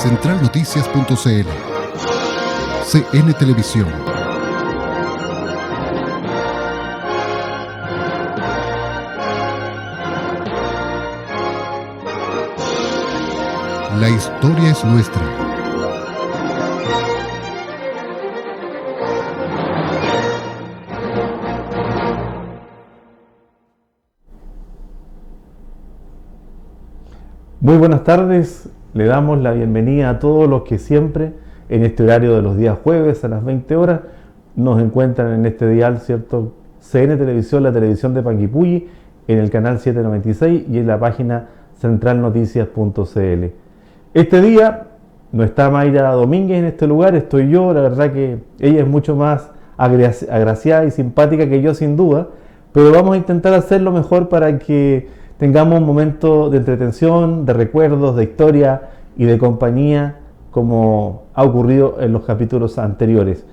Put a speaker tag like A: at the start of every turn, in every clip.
A: Centralnoticias.cl, CN Televisión. La historia es nuestra.
B: Muy buenas tardes, le damos la bienvenida a todos los que siempre en este horario de los días jueves a las 20 horas nos encuentran en este dial, ¿cierto? CN Televisión, la televisión de Panguipulli, en el canal 796 y en la página centralnoticias.cl. Este día no está Mayra Domínguez en este lugar, estoy yo, la verdad que ella es mucho más agraciada y simpática que yo sin duda, pero vamos a intentar hacerlo mejor para que tengamos un momento de entretención, de recuerdos, de historia y de compañía como ha ocurrido en los capítulos anteriores.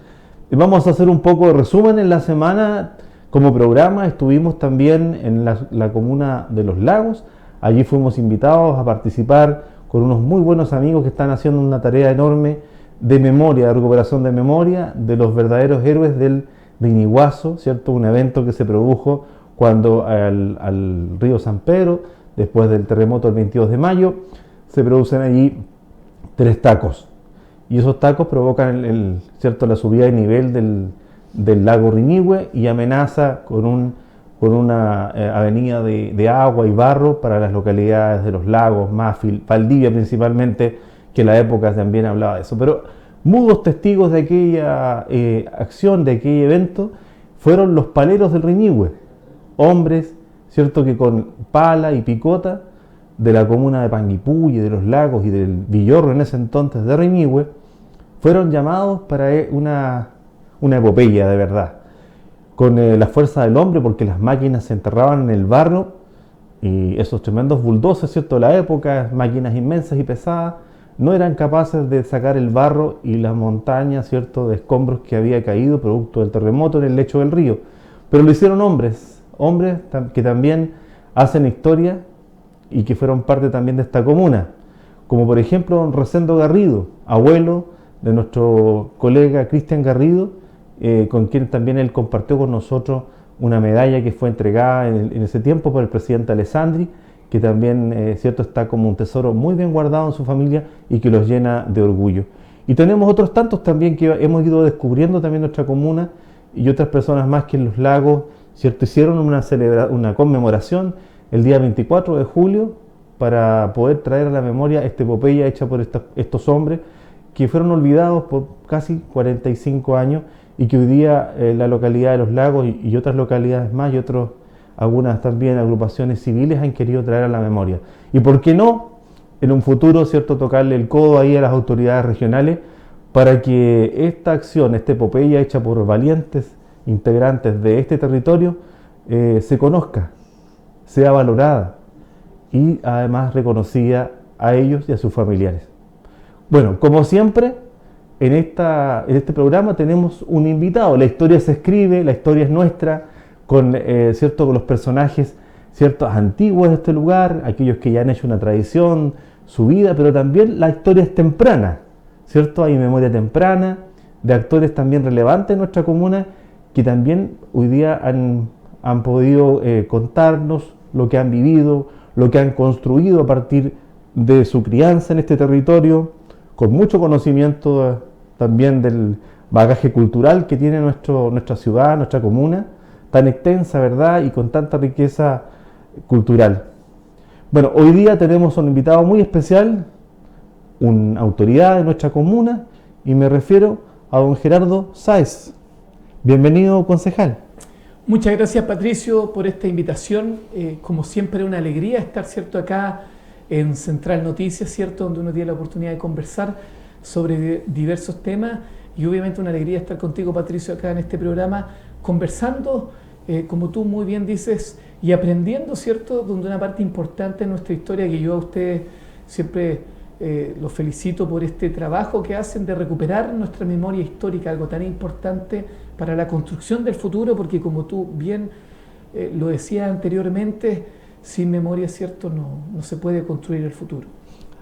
B: Vamos a hacer un poco de resumen en la semana. Como programa estuvimos también en la comuna de Los Lagos. Allí fuimos invitados a participar con unos muy buenos amigos que están haciendo una tarea enorme de memoria, de recuperación de memoria de los verdaderos héroes de Iniguazo, ¿cierto? Un evento que se produjo cuando al río San Pedro, después del terremoto del 22 de mayo, se producen allí 3 tacos. Y esos tacos provocan ¿cierto? La subida de nivel del lago Riñihue y amenaza con una avenida de agua y barro para las localidades de Los Lagos, Mafil, Valdivia principalmente, que en la época también hablaba de eso. Pero mudos testigos de aquella acción, de aquel evento, fueron los paleros del Riñihue, hombres, ¿cierto?, que con pala y picota de la comuna de Panguipulli, de Los Lagos y del Villorro en ese entonces de Riñihue, fueron llamados para una epopeya de verdad, con la fuerza del hombre, porque las máquinas se enterraban en el barro y esos tremendos bulldozers, ¿cierto?, de la época, máquinas inmensas y pesadas, no eran capaces de sacar el barro y las montañas, ¿cierto?, de escombros que había caído producto del terremoto en el lecho del río. Pero lo hicieron hombres que también hacen historia y que fueron parte también de esta comuna, como por ejemplo don Rosendo Garrido, abuelo de nuestro colega Cristian Garrido, con quien también él compartió con nosotros una medalla que fue entregada en ese tiempo por el presidente Alessandri, que también cierto, está como un tesoro muy bien guardado en su familia y que los llena de orgullo. Y tenemos otros tantos también que hemos ido descubriendo también nuestra comuna y otras personas más que en Los Lagos, ¿cierto? Hicieron una conmemoración el día 24 de julio para poder traer a la memoria esta epopeya hecha por estos hombres que fueron olvidados por casi 45 años y que hoy día la localidad de Los Lagos y otras localidades más y algunas también agrupaciones civiles han querido traer a la memoria. Y por qué no, en un futuro, ¿cierto?, tocarle el codo ahí a las autoridades regionales para que esta acción, esta epopeya hecha por valientes integrantes de este territorio se conozca, sea valorada y además reconocida a ellos y a sus familiares. Bueno, como siempre, en este programa tenemos un invitado. La historia se escribe, la historia es nuestra, con los personajes ciertos antiguos de este lugar, aquellos que ya han hecho una tradición, su vida, pero también la historia es temprana, ¿cierto? Hay memoria temprana de actores también relevantes en nuestra comuna que también hoy día han podido contarnos lo que han vivido, lo que han construido a partir de su crianza en este territorio, con mucho conocimiento también del bagaje cultural que tiene nuestra ciudad, nuestra comuna, tan extensa, ¿verdad?, y con tanta riqueza cultural. Bueno, hoy día tenemos un invitado muy especial, una autoridad de nuestra comuna, y me refiero a don Gerardo Sáez. Bienvenido, concejal.
C: Muchas gracias, Patricio, por esta invitación. Como siempre, una alegría estar, ¿cierto?, acá en Central Noticias, ¿cierto?, donde uno tiene la oportunidad de conversar sobre diversos temas, y obviamente una alegría estar contigo, Patricio, acá en este programa, conversando, como tú muy bien dices, y aprendiendo, ¿cierto?, de una parte importante de nuestra historia, que yo a ustedes siempre los felicito por este trabajo que hacen de recuperar nuestra memoria histórica, algo tan importante para la construcción del futuro, porque como tú bien lo decías anteriormente, sin memoria, ¿cierto?, no se puede construir el futuro.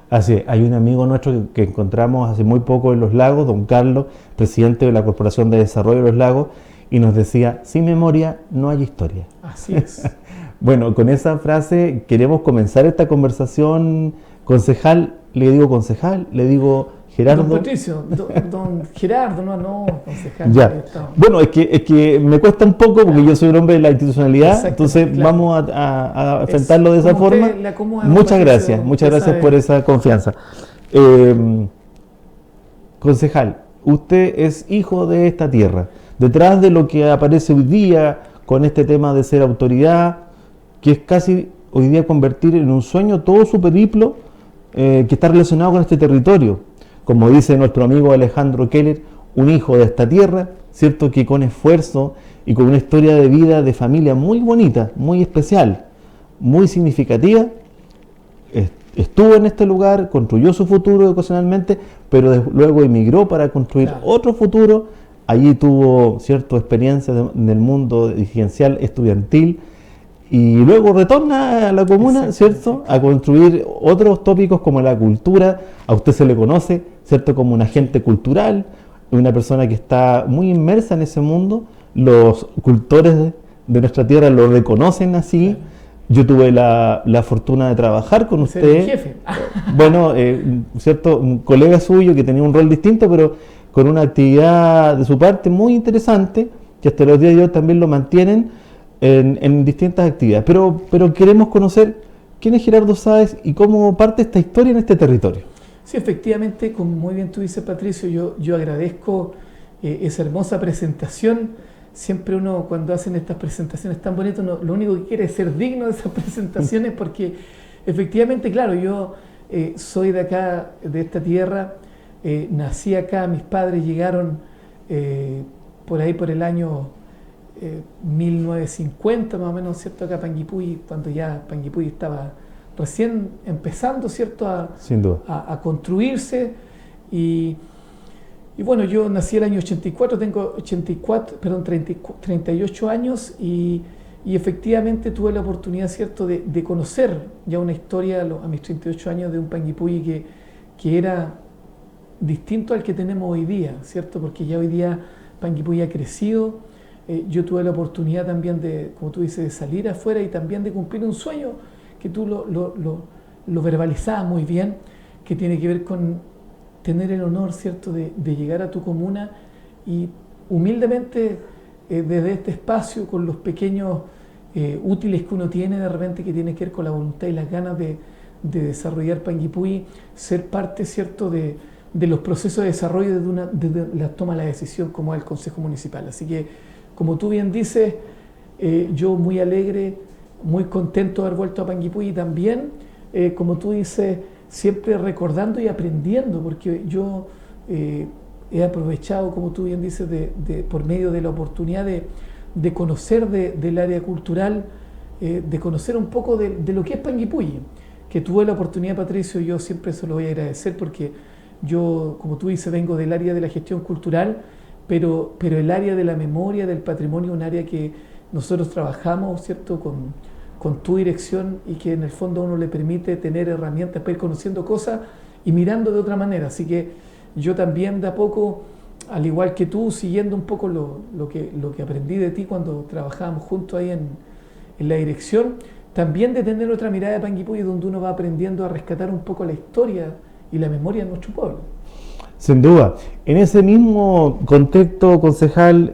B: Así es, hay un amigo nuestro que encontramos hace muy poco en Los Lagos, don Carlos, presidente de la Corporación de Desarrollo de Los Lagos, y nos decía, sin memoria no hay historia.
C: Así es.
B: Bueno, con esa frase queremos comenzar esta conversación. Concejal, le digo Gerardo.
C: Don Patricio, don Gerardo, no, concejal.
B: Ya. Bueno, es que me cuesta un poco porque yo soy un hombre de la institucionalidad, entonces claro, vamos a enfrentarlo de esa forma. Muchas gracias por esa confianza. Concejal, usted es hijo de esta tierra. Detrás de lo que aparece hoy día con este tema de ser autoridad, que es casi hoy día convertir en un sueño todo su periplo que está relacionado con este territorio. Como dice nuestro amigo Alejandro Keller, un hijo de esta tierra, ¿cierto? Que con esfuerzo y con una historia de vida, de familia muy bonita, muy especial, muy significativa, estuvo en este lugar, construyó su futuro ocasionalmente, pero luego emigró para construir otro futuro. Allí tuvo, ¿cierto?, experiencia en el mundo dirigencial estudiantil, y luego retorna a la comuna, ¿cierto?, a construir otros tópicos como la cultura. A usted se le conoce, ¿cierto?, como un agente cultural, una persona que está muy inmersa en ese mundo. Los cultores de nuestra tierra lo reconocen así. Yo tuve la fortuna de trabajar con usted.
C: Ser el jefe.
B: Bueno, ¿cierto?, un colega suyo que tenía un rol distinto, pero con una actividad de su parte muy interesante, que hasta los días de hoy también lo mantienen en distintas actividades, pero queremos conocer quién es Gerardo Sáez y cómo parte esta historia en este territorio.
C: Sí, efectivamente, como muy bien tú dices, Patricio, yo agradezco esa hermosa presentación. Siempre uno, cuando hacen estas presentaciones tan bonitas, lo único que quiere es ser digno de esas presentaciones, porque efectivamente, claro, yo soy de acá, de esta tierra, nací acá, mis padres llegaron por ahí por el año 1950 más o menos, ¿cierto?, acá a Panguipulli, cuando ya Panguipulli estaba recién empezando, ¿cierto?,
B: sin duda,
C: a construirse. Y bueno, yo nací el año 84, tengo 38 años, y efectivamente tuve la oportunidad, ¿cierto?, de conocer ya una historia a mis 38 años de un Panguipulli que era distinto al que tenemos hoy día, ¿cierto?, porque ya hoy día Panguipulli ha crecido. Yo tuve la oportunidad también de, como tú dices, de salir afuera y también de cumplir un sueño que tú lo verbalizabas muy bien, que tiene que ver con tener el honor, ¿cierto?, de llegar a tu comuna y humildemente desde este espacio, con los pequeños útiles que uno tiene de repente, que tiene que ver con la voluntad y las ganas de desarrollar Panguipulli, ser parte, ¿cierto?, de los procesos de desarrollo de la toma de la decisión como el Consejo Municipal. Así que, como tú bien dices, yo muy alegre, muy contento de haber vuelto a Panguipulli, y también, como tú dices, siempre recordando y aprendiendo, porque yo he aprovechado, como tú bien dices, por medio de la oportunidad de conocer del área cultural, de conocer un poco de lo que es Panguipulli, que tuve la oportunidad, Patricio, y yo siempre se lo voy a agradecer, porque yo, como tú dices, vengo del área de la gestión cultural, pero el área de la memoria, del patrimonio, un área que nosotros trabajamos, ¿cierto?, con tu dirección, y que en el fondo a uno le permite tener herramientas para ir conociendo cosas y mirando de otra manera. Así que yo también de a poco, al igual que tú, siguiendo un poco lo que aprendí de ti cuando trabajábamos juntos ahí en la dirección, también de tener otra mirada de Panguipulli, donde uno va aprendiendo a rescatar un poco la historia y la memoria de nuestro pueblo.
B: Sin duda. En ese mismo contexto, concejal,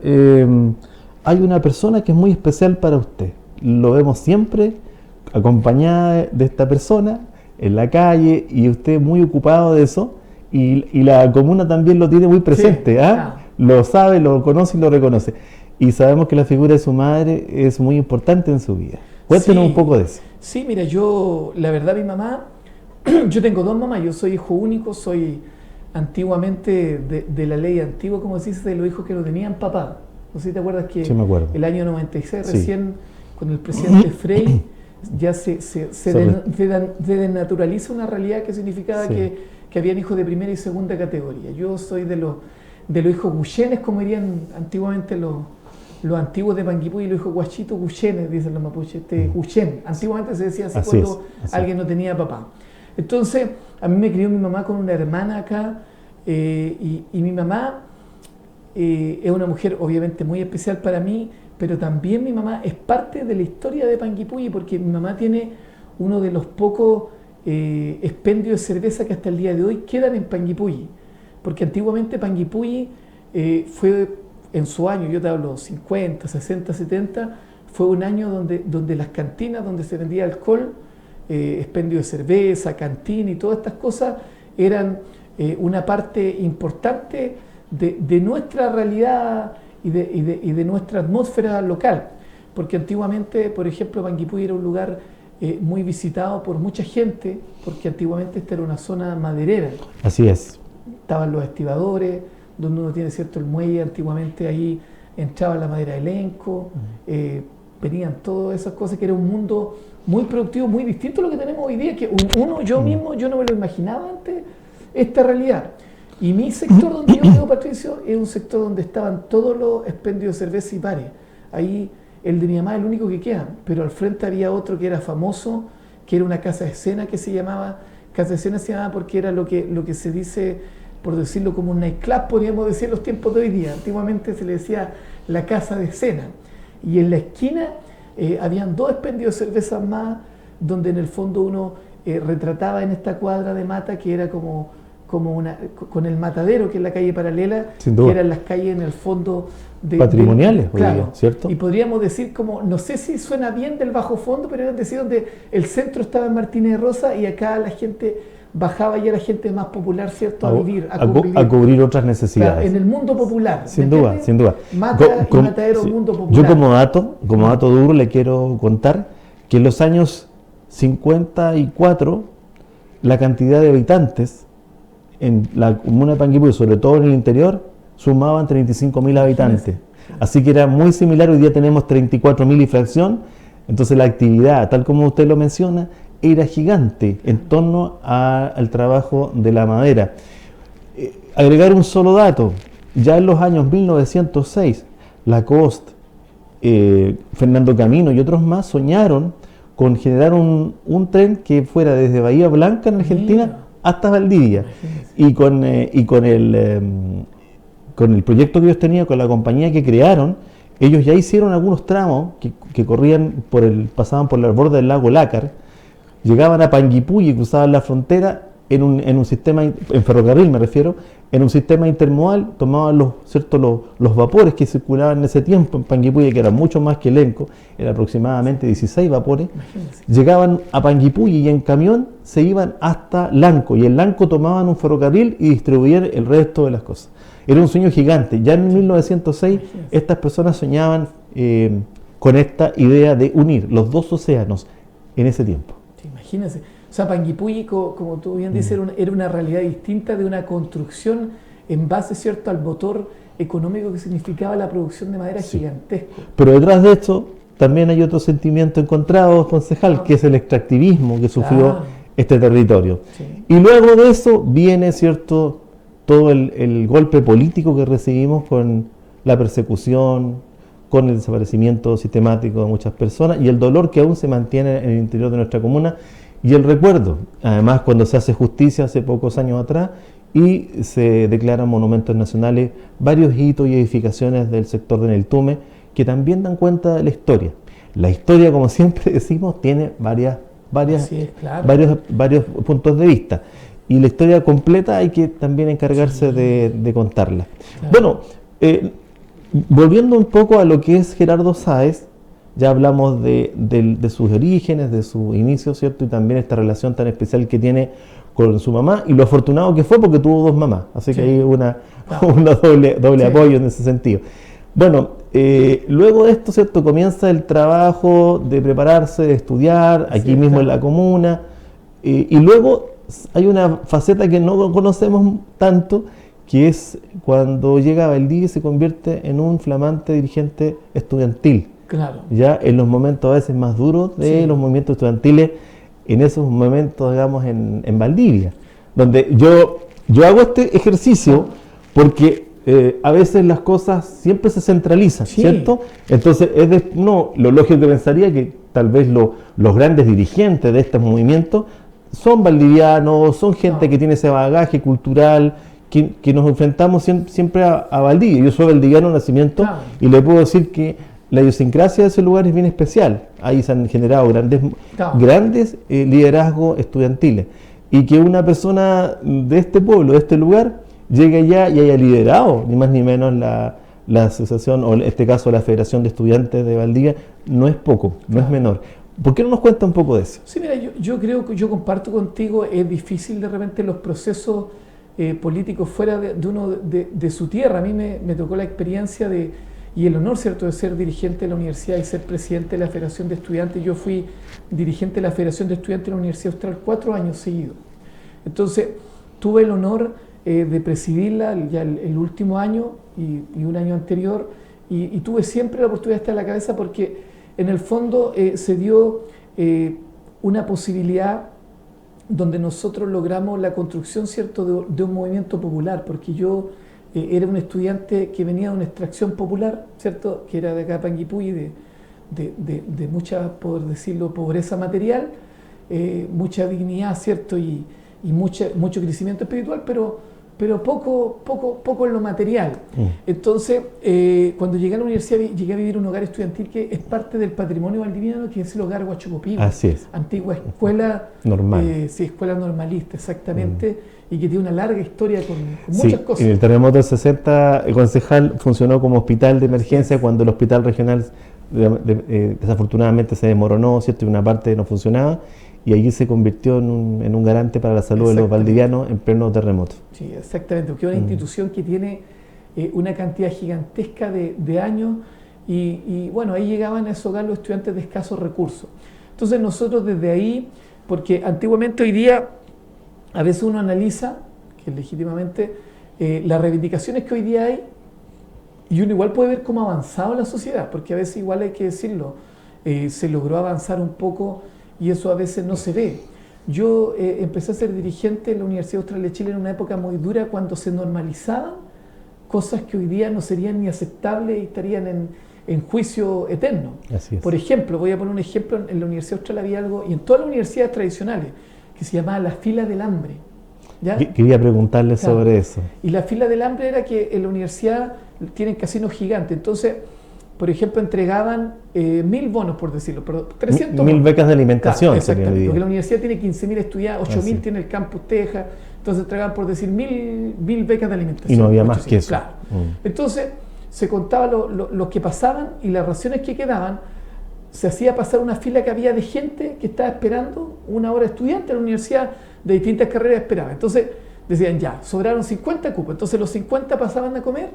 B: hay una persona que es muy especial para usted. Lo vemos siempre acompañada de esta persona en la calle, y usted muy ocupado de eso, y la comuna también lo tiene muy presente. Sí, lo sabe, lo conoce y lo reconoce. Y sabemos que la figura de su madre es muy importante en su vida. Cuéntenos un poco de eso.
C: Sí, mira, la verdad, mi mamá, yo tengo dos mamás, yo soy hijo único, soy antiguamente de la ley antigua, como se dice, de los hijos que no tenían papá. No sé si te acuerdas que
B: sí, me acuerdo.
C: El año 96, recién con el presidente Frey, ya se desnaturaliza una realidad que significaba que habían hijos de primera y segunda categoría. Yo soy de los hijos guyenes, como dirían antiguamente los antiguos de Panguipulli, los hijos guachitos guyenes, dicen los mapuches, guyen. Antiguamente se decía así cuando alguien no tenía papá. Entonces, a mí me crió mi mamá con una hermana acá, y mi mamá es una mujer obviamente muy especial para mí, pero también mi mamá es parte de la historia de Panguipulli, porque mi mamá tiene uno de los pocos expendios de cerveza que hasta el día de hoy quedan en Panguipulli, porque antiguamente Panguipulli fue en su año, yo te hablo 50, 60, 70, fue un año donde las cantinas donde se vendía alcohol, expendio de cerveza, cantina y todas estas cosas eran una parte importante de nuestra realidad y de nuestra atmósfera local, porque antiguamente, por ejemplo, Panguipulli era un lugar muy visitado por mucha gente, porque antiguamente esta era una zona maderera.
B: Así es.
C: Estaban los estibadores, donde uno tiene cierto el muelle, antiguamente ahí entraba la madera de elenco, venían todas esas cosas, que era un mundo muy productivo, muy distinto a lo que tenemos hoy día, que yo mismo, yo no me lo imaginaba antes, esta realidad. Y mi sector donde yo vivo, Patricio, es un sector donde estaban todos los expendios de cerveza y bares. Ahí el de mi mamá es el único que queda, pero al frente había otro que era famoso, que era una casa de cena que se llamaba, porque era lo que se dice, por decirlo como un nightclub, podríamos decir en los tiempos de hoy día. Antiguamente se le decía la casa de cena. Y en la esquina habían 2 expendios de cerveza más, donde en el fondo uno retrataba en esta cuadra de mata que era como con el Matadero, que es la calle paralela, que eran las calles en el fondo
B: patrimoniales,
C: claro,
B: ¿cierto?
C: Y podríamos decir como, no sé si suena bien del bajo fondo, pero era decir donde el centro estaba en Martínez de Rosa y acá la gente bajaba y era gente más popular, ¿cierto? A vivir,
B: a cubrir otras necesidades.
C: Claro, en el mundo popular.
B: Sin duda.
C: Mata y Matadero, mundo popular.
B: Yo como dato duro le quiero contar que en los años 54 la cantidad de habitantes en la comuna de Panguipulli, sobre todo en el interior, sumaban 35.000 habitantes. Así que era muy similar, hoy día tenemos 34.000 y fracción, entonces la actividad, tal como usted lo menciona, era gigante en torno al trabajo de la madera. Agregar un solo dato, ya en los años 1906, Lacoste, Fernando Camino y otros más soñaron con generar un tren que fuera desde Bahía Blanca en Argentina hasta Valdivia, y con el proyecto que ellos tenían, con la compañía que crearon, ellos ya hicieron algunos tramos que pasaban por el borde del lago Lácar, llegaban a Panguipulli, cruzaban la frontera en un sistema, en ferrocarril me refiero, en un sistema intermodal, tomaban los vapores que circulaban en ese tiempo en Panguipulli, que eran mucho más que Elenco, eran aproximadamente 16 vapores. Imagínense. Llegaban a Panguipulli y en camión se iban hasta Lanco, y en Lanco tomaban un ferrocarril y distribuían el resto de las cosas. Era un sueño gigante. Ya en 1906 estas personas soñaban con esta idea de unir los 2 océanos en ese tiempo.
C: Imagínense. O sea, Panguipulli, como tú bien dices, era una realidad distinta de una construcción en base, ¿cierto?, al motor económico que significaba la producción de madera gigantesco.
B: Pero detrás de esto también hay otro sentimiento encontrado, concejal, que es el extractivismo que sufrió este territorio. Sí. Y luego de eso viene, ¿cierto?, todo el golpe político que recibimos con la persecución, con el desaparecimiento sistemático de muchas personas y el dolor que aún se mantiene en el interior de nuestra comuna. Y el recuerdo, además, cuando se hace justicia hace pocos años atrás y se declaran monumentos nacionales varios hitos y edificaciones del sector de Neltume que también dan cuenta de la historia. La historia, como siempre decimos, tiene varios puntos de vista, y la historia completa hay que también encargarse de contarla. Claro. Bueno, volviendo un poco a lo que es Gerardo Sáez, ya hablamos de sus orígenes, de su inicio, ¿cierto? Y también esta relación tan especial que tiene con su mamá, y lo afortunado que fue porque tuvo 2 mamás, así que hay una doble apoyo en ese sentido. Bueno, luego de esto, ¿cierto?, comienza el trabajo de prepararse, de estudiar, aquí mismo en la comuna, y luego hay una faceta que no conocemos tanto, que es cuando llega a Valdivia y se convierte en un flamante dirigente estudiantil.
C: Claro.
B: Ya en los momentos a veces más duros de los movimientos estudiantiles, en esos momentos, digamos, en Valdivia, donde yo hago este ejercicio porque a veces las cosas siempre se centralizan, ¿cierto? Entonces, lo lógico que pensaría que tal vez los grandes dirigentes de estos movimientos son valdivianos, son gente
C: No.
B: que tiene ese bagaje cultural, que nos enfrentamos siempre a Valdivia. Yo soy valdiviano de nacimiento
C: Claro.
B: y le puedo decir que la idiosincrasia de ese lugar es bien especial. Ahí se han generado
C: Claro.
B: grandes liderazgos estudiantiles. Y que una persona de este pueblo, de este lugar, llegue allá y haya liderado, ni más ni menos, la asociación, o en este caso la Federación de Estudiantes de Valdivia, no es poco, no es menor. ¿Por qué no nos cuenta un poco de eso?
C: Sí, mira, yo creo que yo comparto contigo, es difícil de repente los procesos políticos fuera de uno de su tierra. A mí me tocó la experiencia y el honor, ¿cierto?, de ser dirigente de la universidad y ser presidente de la Federación de Estudiantes. Yo fui dirigente de la Federación de Estudiantes de la Universidad Austral 4 años seguidos. Entonces, tuve el honor de presidirla ya el último año y un año anterior, y tuve siempre la oportunidad de estar a la cabeza porque en el fondo se dio una posibilidad donde nosotros logramos la construcción, ¿cierto?, de un movimiento popular, porque yo era un estudiante que venía de una extracción popular, ¿cierto?, que era de acá de Panguipulli, de mucha, por decirlo, pobreza material, mucha dignidad, ¿cierto?, y mucho crecimiento espiritual, pero poco en lo material. Entonces, cuando llegué a la universidad, llegué a vivir en un hogar estudiantil que es parte del patrimonio valdiviano, que es el hogar Huachocopí.
B: Así es.
C: Antigua escuela
B: Normal.
C: sí, escuela normalista, exactamente, y que tiene una larga historia con muchas cosas.
B: En el terremoto del 60, el concejal funcionó como hospital de emergencia cuando el hospital regional desafortunadamente se desmoronó, ¿cierto? Y una parte no funcionaba, y allí se convirtió en un garante para la salud de los valdivianos en pleno terremoto.
C: Sí, exactamente, porque es una institución que tiene una cantidad gigantesca de años y bueno, ahí llegaban a ese hogar los estudiantes de escasos recursos. Entonces nosotros desde ahí, porque antiguamente, hoy día, a veces uno analiza, que legítimamente, las reivindicaciones que hoy día hay, y uno igual puede ver cómo ha avanzado la sociedad, porque a veces igual hay que decirlo, se logró avanzar un poco y eso a veces no se ve. Yo empecé a ser dirigente en la Universidad Austral de Chile en una época muy dura cuando se normalizaban cosas que hoy día no serían ni aceptables y estarían en juicio eterno.
B: Así es.
C: Por ejemplo, voy a poner un ejemplo, en la Universidad Austral había algo, y en todas las universidades tradicionales, que se llamaba la fila del hambre. ¿Ya?
B: Quería preguntarle sobre eso.
C: Y la fila del hambre era que en la universidad tienen casinos gigantes, entonces, por ejemplo, entregaban 1.000 bonos, por decirlo, pero 300
B: 1.000
C: bonos.
B: becas de alimentación.
C: Claro, exactamente,
B: sería
C: porque la universidad tiene 15.000 estudiantes, 8.000
B: sí.
C: tiene el campus Teja, entonces entregaban, por decir, 1.000 becas de alimentación.
B: Y no había más que eso.
C: Claro. Entonces, se contaba los que pasaban y las raciones que quedaban, se hacía pasar una fila que había de gente que estaba esperando una hora estudiante en la universidad de distintas carreras esperaba. Entonces, decían ya, sobraron 50 cupos, entonces los 50 pasaban a comer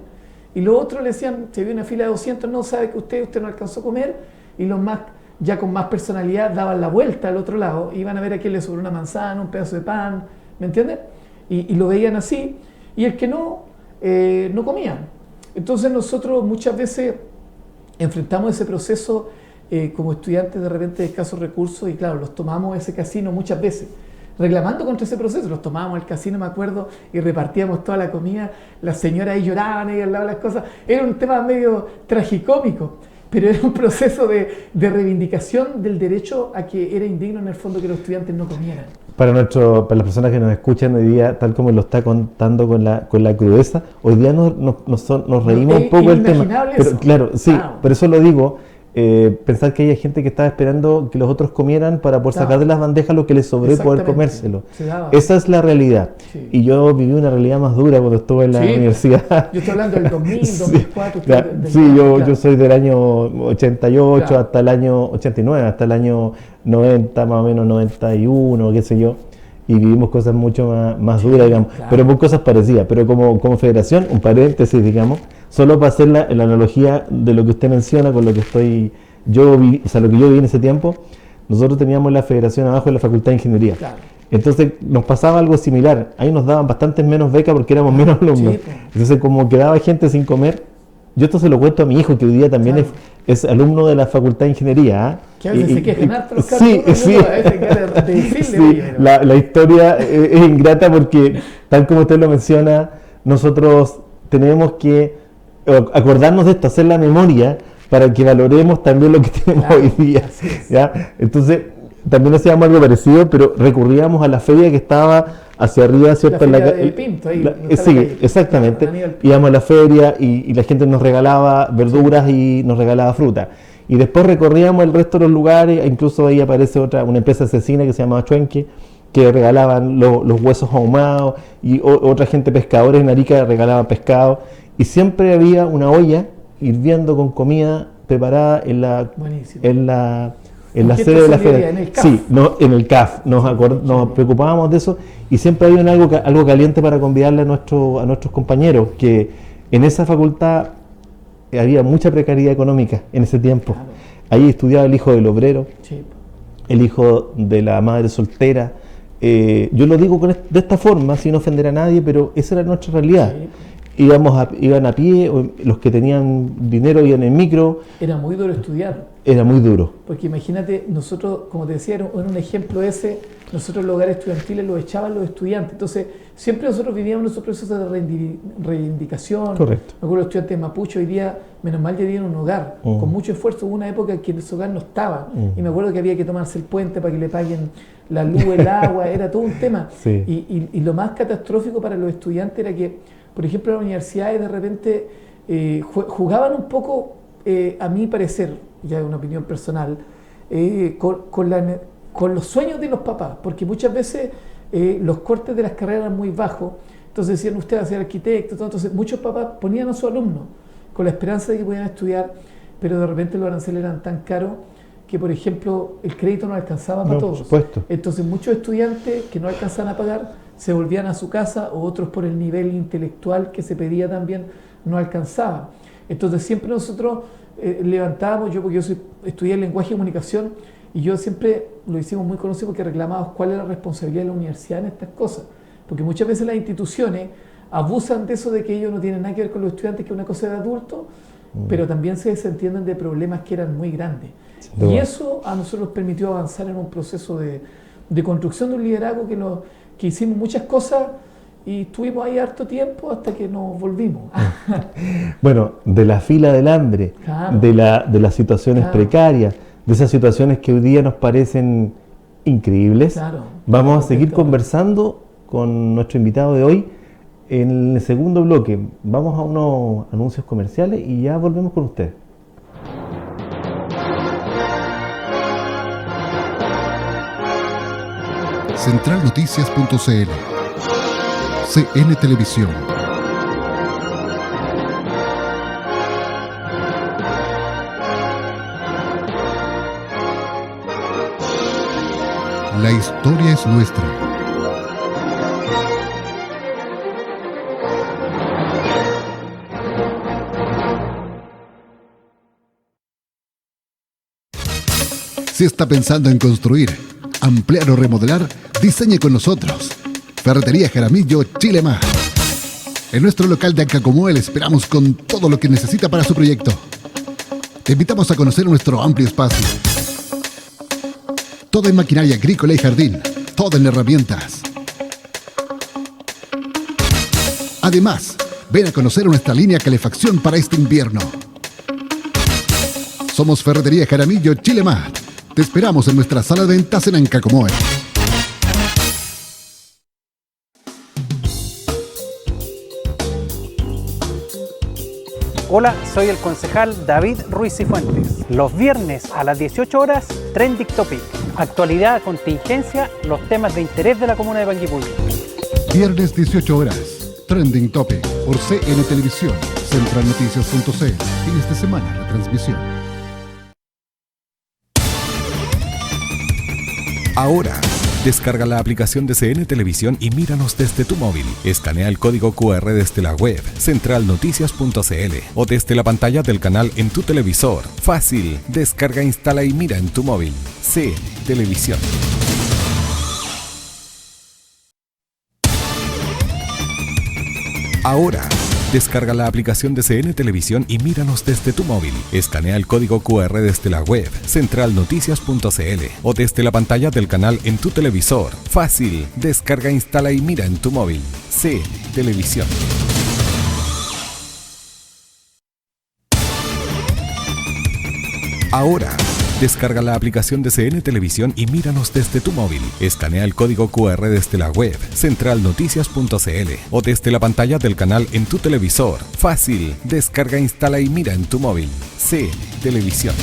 C: y los otros le decían, si había una fila de 200, no sabe que usted no alcanzó a comer, y los más, ya con más personalidad, daban la vuelta al otro lado, iban a ver a quién le sobró una manzana, un pedazo de pan, ¿me entiendes? Y lo veían así, y el que no comían. Entonces nosotros muchas veces enfrentamos ese proceso como estudiantes de repente de escasos recursos, y claro, los tomamos ese casino muchas veces, reclamando contra ese proceso. Los tomábamos al casino, me acuerdo, y repartíamos toda la comida, las señoras ahí lloraban ahí al lado de las cosas, era un tema medio tragicómico, pero era un proceso de reivindicación del derecho a que era indigno en el fondo que los estudiantes no comieran.
B: Para las personas que nos escuchan hoy día, tal como lo está contando con la crudeza, hoy día nos reímos un poco del tema. Pero, claro, sí,
C: claro.
B: Por eso lo digo. Pensar que hay gente que estaba esperando que los otros comieran para poder sacar de las bandejas lo que les sobró y poder comérselo. Esa es la realidad. Sí. Y yo viví una realidad más dura cuando estuve en la universidad.
C: Yo estoy hablando del 2000, 2004.
B: Yo soy del año 88 hasta el año 89, hasta el año 90, más o menos 91, qué sé yo. Y vivimos cosas mucho más duras, digamos, pero muy cosas parecidas. Pero como federación, un paréntesis, digamos, solo para hacer la analogía de lo que usted menciona con lo que lo que yo viví en ese tiempo, nosotros teníamos la federación abajo de la Facultad de Ingeniería. Claro. Entonces nos pasaba algo similar. Ahí nos daban bastantes menos becas porque éramos menos alumnos. Sí, entonces, como quedaba gente sin comer, yo esto se lo cuento a mi hijo, que hoy día también es alumno de la Facultad de Ingeniería.
C: Que a veces se quejan harto los
B: sí. La historia es ingrata porque, tal como usted lo menciona, nosotros tenemos que acordarnos de esto, hacer la memoria para que valoremos también lo que tenemos hoy día. ¿Ya? Entonces, también hacíamos algo parecido, pero recurríamos a la feria que estaba hacia arriba, ¿cierto?
C: La feria de Pinto, ahí.
B: Sí, exactamente.
C: Aníbal.
B: Íbamos a la feria y la gente nos regalaba verduras y nos regalaba fruta. Y después recorríamos el resto de los lugares, e incluso ahí aparece una empresa asesina que se llama Chuenque, que regalaban los huesos ahumados, y otra gente, pescadores en Arica, regalaban pescado. Y siempre había una olla hirviendo con comida preparada en la sede de la feria.
C: En el CAF.
B: Sí, en el CAF. Nos preocupábamos de eso, y siempre había algo caliente para convidarle a nuestros compañeros, que en esa facultad había mucha precariedad económica en ese tiempo.
C: Claro.
B: Ahí estudiaba el hijo del obrero,
C: Sí.
B: el hijo de la madre soltera. Yo lo digo de esta forma, sin ofender a nadie, pero esa era nuestra realidad.
C: Sí.
B: Iban a pie, los que tenían dinero iban en micro.
C: Era muy duro estudiar.
B: Era muy duro.
C: Porque imagínate, nosotros, como te decía, en un ejemplo ese, nosotros los hogares estudiantiles los echaban los estudiantes. Entonces, siempre nosotros vivíamos nuestro proceso de reivindicación.
B: Correcto.
C: Me acuerdo los estudiantes de Mapuche hoy día, menos mal, ya tienen un hogar, con mucho esfuerzo. Hubo una época en que ese hogar no estaba. Y me acuerdo que había que tomarse el puente para que le paguen la luz, el agua, era todo un tema.
B: Sí.
C: Y lo más catastrófico para los estudiantes era que, por ejemplo, las universidades de repente jugaban un poco, a mi parecer, ya es una opinión personal, con los sueños de los papás, porque muchas veces los cortes de las carreras eran muy bajos. Entonces decían, usted va a ser arquitecto, entonces muchos papás ponían a sus alumnos con la esperanza de que pudieran estudiar, pero de repente los aranceles eran tan caros que, por ejemplo, el crédito no alcanzaba para todos.
B: Por supuesto.
C: Entonces muchos estudiantes que no alcanzaban a pagar se volvían a su casa, o otros por el nivel intelectual que se pedía también no alcanzaba. Entonces siempre nosotros levantábamos, porque yo estudié lenguaje y comunicación, y yo siempre lo hicimos muy conocido porque reclamábamos cuál era la responsabilidad de la universidad en estas cosas, porque muchas veces las instituciones abusan de eso, de que ellos no tienen nada que ver con los estudiantes, que es una cosa de adultos, pero también se desentienden de problemas que eran muy grandes. Y eso a nosotros nos permitió avanzar en un proceso de construcción de un liderazgo que hicimos muchas cosas y estuvimos ahí harto tiempo hasta que nos volvimos.
B: Bueno, de la fila del hambre,
C: Claro.
B: de las situaciones
C: Claro.
B: precarias, de esas situaciones que hoy día nos parecen increíbles.
C: Claro.
B: Vamos a seguir
C: Perfecto.
B: conversando con nuestro invitado de hoy en el segundo bloque. Vamos a unos anuncios comerciales y ya volvemos con usted.
A: Centralnoticias.cl CN Televisión. La historia es nuestra. Si está pensando en construir, ampliar o remodelar, diseñe con nosotros. Ferretería Jaramillo Chile Más. En nuestro local de Ancacomoe le esperamos con todo lo que necesita para su proyecto. Te invitamos a conocer nuestro amplio espacio. Todo en maquinaria agrícola y jardín. Todo en herramientas. Además, ven a conocer nuestra línea calefacción para este invierno. Somos Ferretería Jaramillo Chile Más. Te esperamos en nuestra sala de ventas en Ancacomoe.
D: Hola, soy el concejal David Ruiz y Fuentes. Los viernes a las 18 horas, Trending Topic. Actualidad, contingencia, los temas de interés de la comuna de Panguipulli.
A: Viernes 18 horas. Trending Topic por CN Televisión. Centralnoticias.cl. Fines de semana, la transmisión.
E: Ahora, descarga la aplicación de CN Televisión y míranos desde tu móvil. Escanea el código QR desde la web centralnoticias.cl o desde la pantalla del canal en tu televisor. Fácil, descarga, instala y mira en tu móvil. CN Televisión. Ahora, descarga la aplicación de CN Televisión y míranos desde tu móvil. Escanea el código QR desde la web centralnoticias.cl o desde la pantalla del canal en tu televisor. Fácil, descarga, instala y mira en tu móvil. CN Televisión. Ahora, Descarga la aplicación de CN Televisión y míranos desde tu móvil. Escanea el código QR desde la web centralnoticias.cl o desde la pantalla del canal en tu televisor. Fácil, descarga, instala y mira en tu móvil. CN Televisión.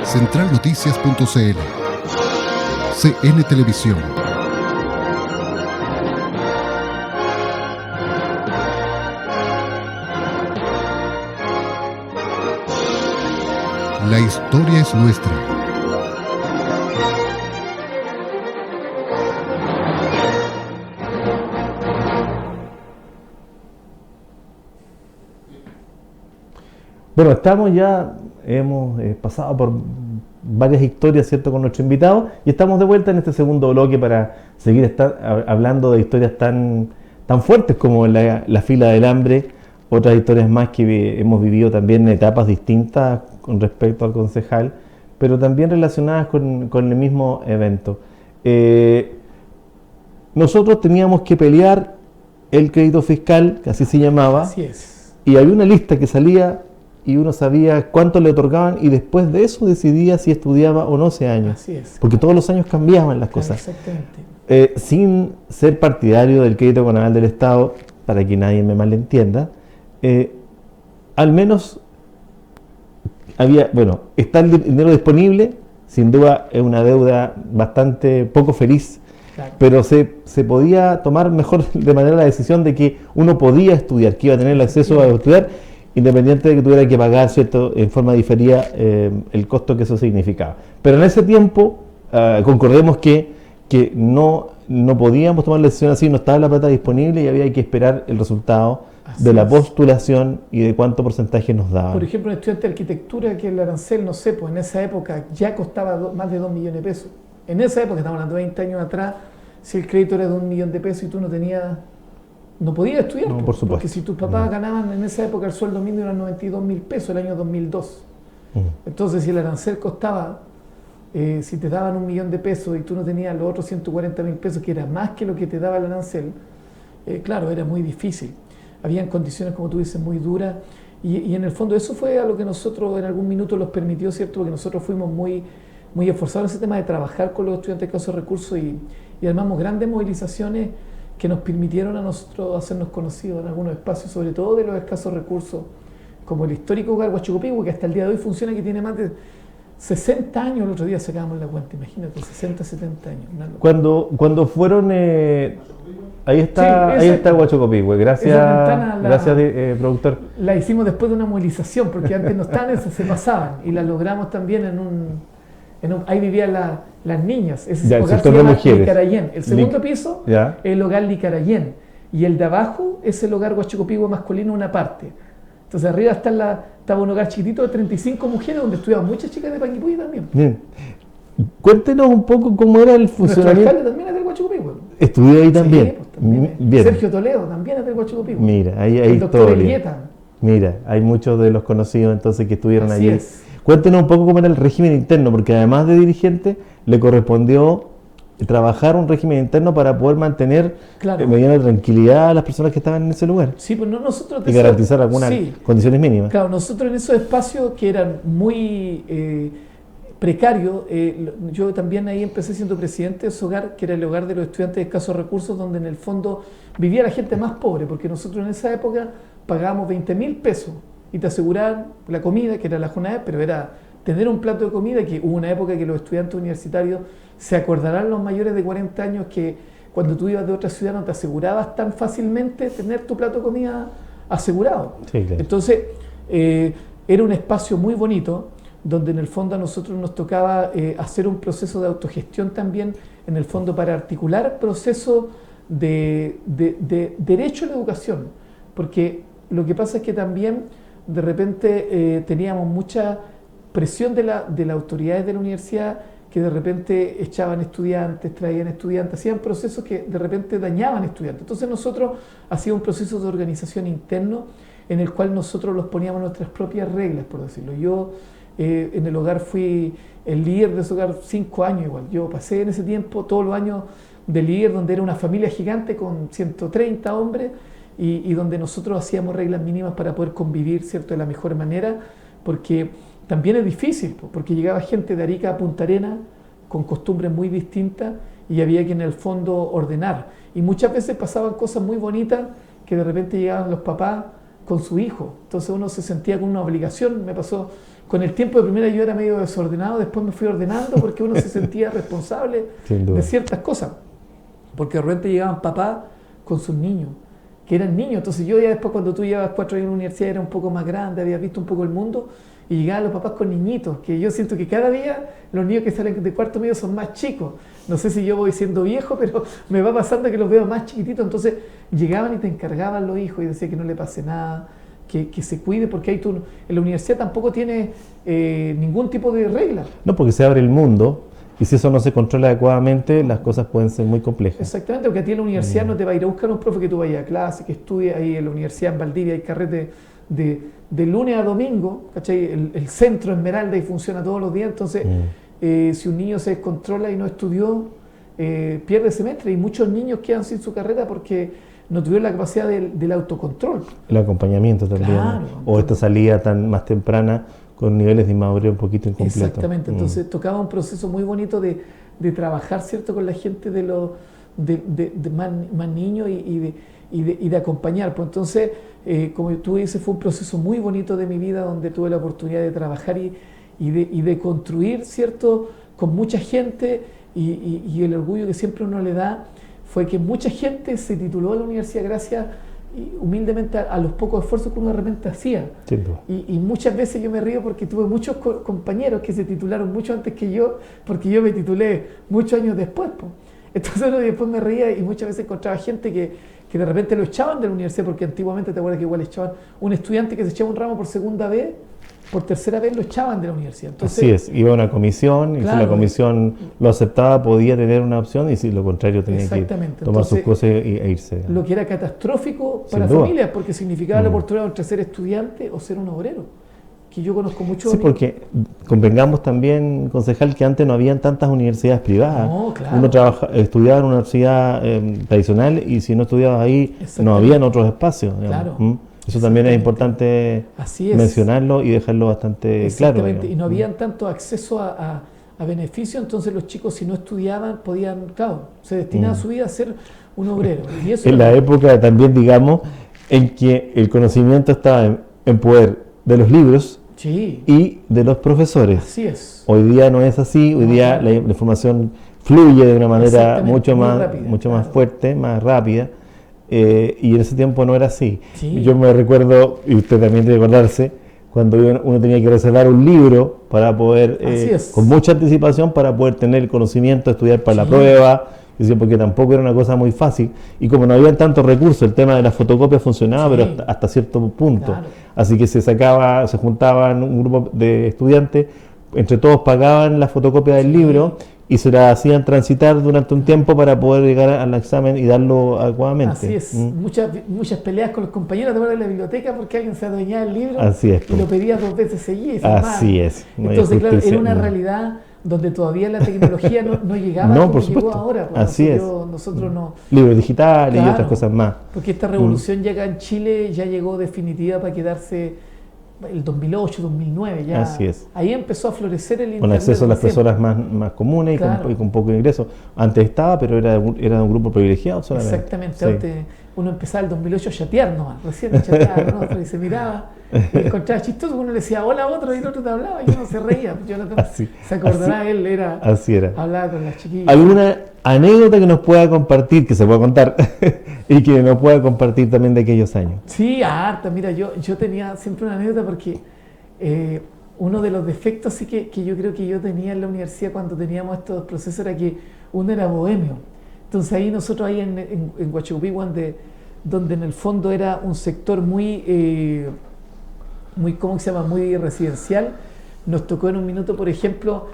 A: Centralnoticias.cl. CN Televisión. La historia es nuestra.
B: Bueno, hemos pasado por varias historias, ¿cierto?, con nuestro invitado, y estamos de vuelta en este segundo bloque para seguir hablando de historias tan fuertes como la fila del hambre, otras historias más que hemos vivido también en etapas distintas con respecto al concejal, pero también relacionadas con el mismo evento. Nosotros teníamos que pelear el crédito fiscal, que así se llamaba,
C: Así es.
B: y había una lista que salía y uno sabía cuánto le otorgaban y después de eso decidía si estudiaba o no ese año.
C: Así es.
B: Porque todos los años cambiaban las cosas.
C: Exactamente.
B: Sin ser partidario del crédito convencional del Estado, para que nadie me malentienda, al menos está el dinero disponible, sin duda es una deuda bastante poco feliz,
C: Claro.
B: pero se podía tomar mejor de manera la decisión de que uno podía estudiar, que iba a tener el acceso a estudiar, independiente de que tuviera que pagar, ¿cierto?, en forma diferida el costo que eso significaba. Pero en ese tiempo, concordemos que no podíamos tomar la decisión así, no estaba la plata disponible y había que esperar el resultado de la postulación y de cuánto porcentaje nos daban.
C: Por ejemplo, un estudiante de arquitectura que el arancel, no sé, pues en esa época ya costaba más de 2 millones de pesos. En esa época, estamos hablando de 20 años atrás, si el crédito era de 1 millón de pesos y tú no podías estudiar,
B: No, por supuesto.
C: porque si tus papás ganaban en esa época el sueldo mínimo eran 92.000 pesos el año 2002. Entonces, si el arancel costaba, si te daban 1 millón de pesos y tú no tenías los otros 140.000 pesos, que era más que lo que te daba el arancel, claro, era muy difícil. Habían condiciones, como tú dices, muy duras, y en el fondo eso fue a lo que nosotros en algún minuto los permitió, ¿cierto? Porque nosotros fuimos muy esforzados en ese tema de trabajar con los estudiantes de escasos recursos y armamos grandes movilizaciones que nos permitieron a nosotros hacernos conocidos en algunos espacios, sobre todo de los escasos recursos, como el histórico hogar Huachicopihue, que hasta el día de hoy funciona, que tiene más de 60 años, el otro día sacábamos la cuenta, imagínate, 60, 70 años. Cuando
B: fueron... ahí está Huachicopihue, gracias, productor.
C: La hicimos después de una movilización, porque antes no estaban esas, se pasaban, y la logramos también ahí vivían las niñas, ese hogar se llama Licarayén. El segundo piso es el hogar Licarayén, y el de abajo es el hogar Huachicopihue masculino, una parte. Entonces arriba estaba un hogar chiquitito de 35 mujeres, donde estudiaban muchas chicas de Panguipulli también.
B: Bien. Cuéntenos un poco cómo era el funcionamiento.
C: Nuestro alcalde también es del Huachicopihue.
B: Estudió ahí también.
C: Sí, pues, también
B: Bien.
C: Sergio Toledo también es del Huachicopihue.
B: Mira, hay
C: el doctor
B: historia.
C: Elieta.
B: Mira, hay muchos de los conocidos entonces que estuvieron
C: Así
B: allí.
C: es.
B: Cuéntenos un poco cómo era el régimen interno, porque además de dirigente, le correspondió trabajar un régimen interno para poder mantener mediana tranquilidad a las personas que estaban en ese lugar.
C: Sí, pues nosotros...
B: Y garantizar algunas condiciones mínimas.
C: Claro, nosotros en esos espacios que eran muy precarios, yo también ahí empecé siendo presidente de ese hogar, que era el hogar de los estudiantes de escasos recursos, donde en el fondo vivía la gente más pobre, porque nosotros en esa época pagábamos 20.000 pesos y te aseguraban la comida, que era la jornada, pero era tener un plato de comida, que hubo una época que los estudiantes universitarios se acordarán, los mayores de 40 años, que cuando tú ibas de otra ciudad no te asegurabas tan fácilmente tener tu plato de comida asegurado.
B: Sí, claro.
C: Entonces, era un espacio muy bonito, donde en el fondo a nosotros nos tocaba hacer un proceso de autogestión también, en el fondo para articular procesos de derecho a la educación, porque lo que pasa es que también de repente teníamos mucha presión de las autoridades de la universidad, que de repente echaban estudiantes, traían estudiantes, hacían procesos que de repente dañaban estudiantes. Entonces nosotros hacíamos un proceso de organización interno en el cual nosotros los poníamos nuestras propias reglas, por decirlo. Yo en el hogar fui el líder de ese hogar 5 años igual. Yo pasé en ese tiempo todos los años de líder, donde era una familia gigante con 130 hombres y donde nosotros hacíamos reglas mínimas para poder convivir, ¿cierto?, de la mejor manera, porque también es difícil, porque llegaba gente de Arica a Punta Arenas con costumbres muy distintas y había que en el fondo ordenar. Y muchas veces pasaban cosas muy bonitas que de repente llegaban los papás con su hijo. Entonces uno se sentía con una obligación. Me pasó con el tiempo, de primera yo era medio desordenado, después me fui ordenando porque uno se sentía responsable de ciertas cosas. Porque de repente llegaban papás con sus niños, que eran niños. Entonces yo ya después, cuando tú llevas 4 años en la universidad, era un poco más grande, habías visto un poco el mundo, y llegaban los papás con niñitos, que yo siento que cada día los niños que salen de cuarto medio son más chicos. No sé si yo voy siendo viejo, pero me va pasando que los veo más chiquititos. Entonces llegaban y te encargaban los hijos y decían que no le pase nada, que se cuide, porque ahí tú en la universidad tampoco tienes ningún tipo de regla.
B: No, porque se abre el mundo. Y si eso no se controla adecuadamente, las cosas pueden ser muy complejas.
C: Exactamente, porque a ti en la universidad no te va a ir a buscar un profe que tú vayas a clase, que estudie. Ahí en la universidad en Valdivia hay carrete de lunes a domingo, ¿cachai? El centro Esmeralda y funciona todos los días. Entonces, si un niño se descontrola y no estudió, pierde semestre. Y muchos niños quedan sin su carrera porque no tuvieron la capacidad del autocontrol. El
B: acompañamiento también. Claro, o esta salida tan más temprana, con niveles de inmadurez un poquito incompletos.
C: Exactamente, entonces tocaba un proceso muy bonito de trabajar, ¿cierto?, con la gente de más niños y de acompañar. Pues entonces, como tú dices, fue un proceso muy bonito de mi vida donde tuve la oportunidad de trabajar y de construir, ¿cierto?, con mucha gente y el orgullo que siempre uno le da fue que mucha gente se tituló a la universidad gracias humildemente a los pocos esfuerzos que uno de repente hacía. Y muchas veces yo me río porque tuve muchos compañeros que se titularon mucho antes que yo, porque yo me titulé muchos años después. Entonces uno después me reía y muchas veces encontraba gente que de repente lo echaban de la universidad, porque antiguamente te acuerdas que igual echaban un estudiante que se echaba un ramo por segunda vez, por tercera vez lo echaban de la universidad. Entonces,
B: así es, iba a una comisión y claro, si la comisión lo aceptaba podía tener una opción y si lo contrario tenía que tomar sus cosas e irse.
C: Lo que era catastrófico para familias porque significaba la oportunidad entre ser estudiante o ser un obrero, que yo conozco mucho.
B: Sí, porque convengamos también, concejal, que antes no habían tantas universidades privadas.
C: No, claro.
B: Uno estudiaba en una universidad tradicional y si no estudiabas ahí no habían otros espacios.
C: Claro.
B: Eso también es importante mencionarlo y dejarlo bastante claro.
C: Exactamente, y no habían tanto acceso a beneficios, entonces los chicos si no estudiaban podían, claro, se destinaban su vida a ser un obrero. Y eso
B: en la época también, digamos, en que el conocimiento estaba en poder de los libros y de los profesores.
C: Así es.
B: Hoy día no es así, hoy día la información fluye de una manera mucho más fuerte, más rápida. Y en ese tiempo no era así. Yo me recuerdo, y usted también debe acordarse, cuando uno tenía que reservar un libro para poder, con mucha anticipación, para poder tener el conocimiento, estudiar para la prueba, porque tampoco era una cosa muy fácil. Y como no había tantos recursos, el tema de las fotocopias funcionaba, pero hasta cierto punto. Claro. Así que se juntaban un grupo de estudiantes, entre todos pagaban la fotocopia del libro y se la hacían transitar durante un tiempo para poder llegar al examen y darlo adecuadamente.
C: Así es, muchas peleas con los compañeros de la biblioteca porque alguien se adueñaba del libro y lo pedía 2 veces seguidas.
B: Así es.
C: Entonces, claro, era una realidad donde todavía la tecnología no llegaba como llegó ahora.
B: Así es.
C: Nosotros no.
B: Libros digitales y otras cosas más.
C: Porque esta revolución ya acá en Chile ya llegó definitiva para quedarse el 2008, 2009, ya.
B: Así es.
C: Ahí empezó a florecer el internet.
B: Con acceso a las personas más comunes y con poco ingreso. Antes estaba, pero era de un grupo privilegiado solamente.
C: Exactamente. Antes uno empezaba el 2008 a chatear nomás, recién chateaba, ¿no? Y se miraba y encontraba chistoso, uno le decía hola a otro y el otro te hablaba y uno se reía. Se acordará, él hablaba con las chiquillas.
B: ¿Alguna anécdota que nos pueda compartir, que se pueda contar y que nos pueda compartir también de aquellos años?
C: Sí, harta. Mira, yo tenía siempre una anécdota porque uno de los defectos sí que yo creo que yo tenía en la universidad cuando teníamos estos procesos era que uno era bohemio. Entonces ahí nosotros ahí en Huachiupí, donde en el fondo era un sector muy ¿cómo se llama? Muy residencial, nos tocó en un minuto, por ejemplo,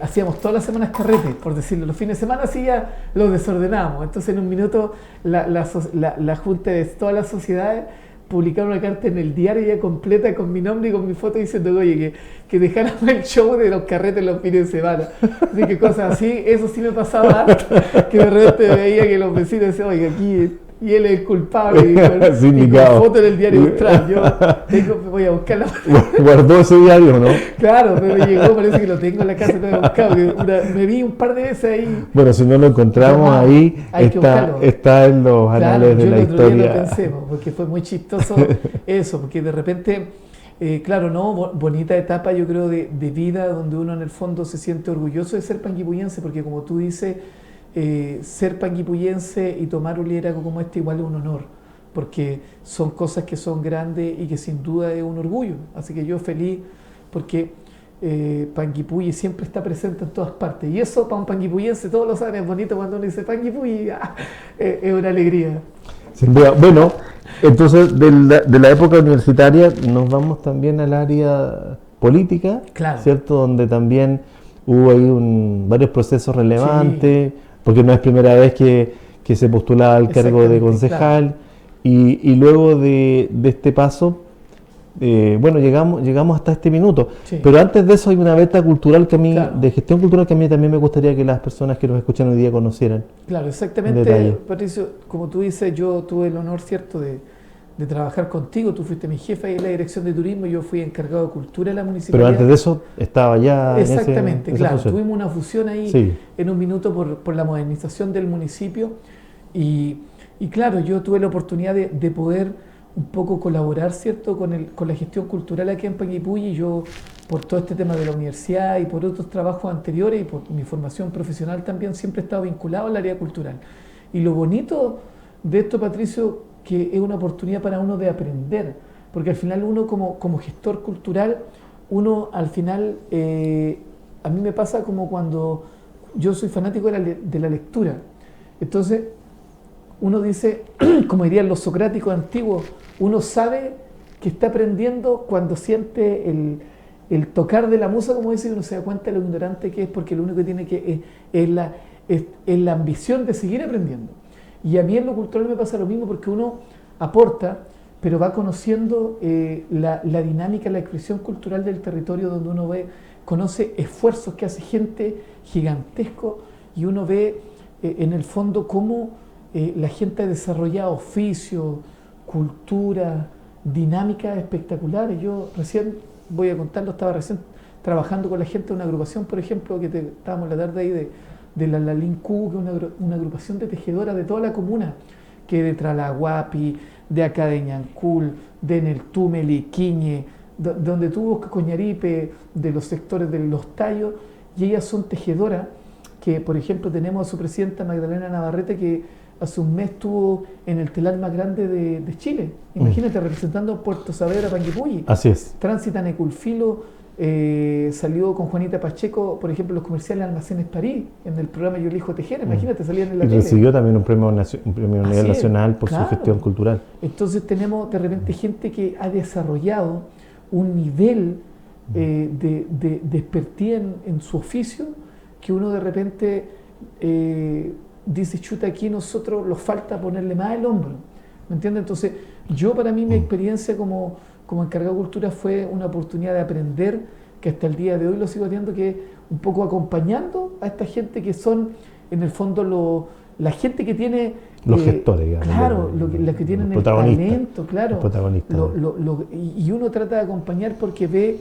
C: hacíamos todas las semanas carretes, por decirlo, los fines de semana sí ya los desordenábamos. Entonces en un minuto la junta de todas las sociedades publicaron una carta en el diario ya completa con mi nombre y con mi foto diciendo, oye, que dejaran el show de los carretes los fines de semana. Así que cosas así, eso sí me pasaba antes, que de repente veía que los vecinos decían, oye, aquí... Y él es el culpable, y con foto en el diario Austral. Yo voy a buscarla.
B: ¿Guardó ese diario, no?
C: Claro, pero me llegó, parece que lo tengo en la casa, no lo he buscado. Me vi un par de veces ahí.
B: Bueno, si no lo encontramos ahí, está en los anales de la historia.
C: Yo lo pensé, porque fue muy chistoso eso, porque de repente, claro, ¿no? Bonita etapa, yo creo, de vida, donde uno en el fondo se siente orgulloso de ser panguipullense, porque como tú dices, ser panguipullense y tomar un liderazgo como este igual es un honor, porque son cosas que son grandes y que sin duda es un orgullo. Así que yo feliz porque Panguipulli siempre está presente en todas partes, y eso para un panguipullense, todos lo saben, es bonito cuando uno dice Panguipulli, es una alegría.
B: Sin duda. Bueno, entonces de la época universitaria nos vamos también al área política,
C: claro,
B: ¿cierto? Donde también hubo ahí varios procesos relevantes, sí, porque no es primera vez que se postulaba al cargo de concejal, claro. Y luego de este paso, bueno, llegamos hasta este minuto. Sí. Pero antes de eso hay una beta cultural que a mí, claro, de gestión cultural, que a mí también me gustaría que las personas que nos escuchan hoy día conocieran.
C: Claro, exactamente, Patricio, como tú dices, yo tuve el honor, cierto, de trabajar contigo. Tú fuiste mi jefe ahí en la dirección de turismo, yo fui encargado de cultura en la municipalidad.
B: Pero antes de eso estaba ya
C: exactamente,
B: en
C: claro,
B: esa
C: tuvimos una fusión ahí, sí, en un minuto por la modernización del municipio, y claro, yo tuve la oportunidad de poder un poco colaborar, ¿cierto?, con la gestión cultural aquí en Panguipulli. Yo, por todo este tema de la universidad y por otros trabajos anteriores y por mi formación profesional también, siempre he estado vinculado al área cultural. Y lo bonito de esto, Patricio, que es una oportunidad para uno de aprender, porque al final uno como gestor cultural, uno al final, a mí me pasa como cuando yo soy fanático de la lectura, entonces uno dice, como dirían los socráticos antiguos, uno sabe que está aprendiendo cuando siente el tocar de la musa, como dice, y uno se da cuenta de lo ignorante que es, porque lo único que tiene que es la ambición de seguir aprendiendo. Y a mí en lo cultural me pasa lo mismo, porque uno aporta, pero va conociendo la dinámica, la expresión cultural del territorio, donde uno conoce esfuerzos que hace gente gigantesco, y uno ve en el fondo cómo la gente ha desarrollado oficios, cultura, dinámicas espectaculares. Yo recién, voy a contarlo, estaba recién trabajando con la gente de una agrupación, por ejemplo, que estábamos la tarde ahí de la Lalín-Cu, que es una agrupación de tejedoras de toda la comuna, que de Tralahuapi, de acá de Ñancul, de Neltume, Liquiñe, donde tuvo Coñaripe, de los sectores de Los Tallos, y ellas son tejedoras, que por ejemplo tenemos a su presidenta Magdalena Navarrete, que hace un mes estuvo en el telar más grande de Chile, imagínate, representando a Puerto Saavedra, Panguipulli.
B: Así es.
C: Tránsita Neculfilo, salió con Juanita Pacheco, por ejemplo, los comerciales Almacenes París, en el programa Yo elijo tejer, imagínate, salían en la
B: tele. Y recibió también un premio a nivel nacional por
C: claro,
B: su gestión cultural.
C: Entonces tenemos de repente gente que ha desarrollado un nivel de expertise en su oficio, que uno de repente dice, chuta, aquí nosotros nos falta ponerle más el hombro, ¿me entiendes? Entonces yo, para mí, mi experiencia como encargado de cultura fue una oportunidad de aprender, que hasta el día de hoy lo sigo haciendo, que un poco acompañando a esta gente que son, en el fondo, la gente que tiene...
B: Los gestores, digamos.
C: Claro, los que tienen el talento, claro. Y uno trata de acompañar porque ve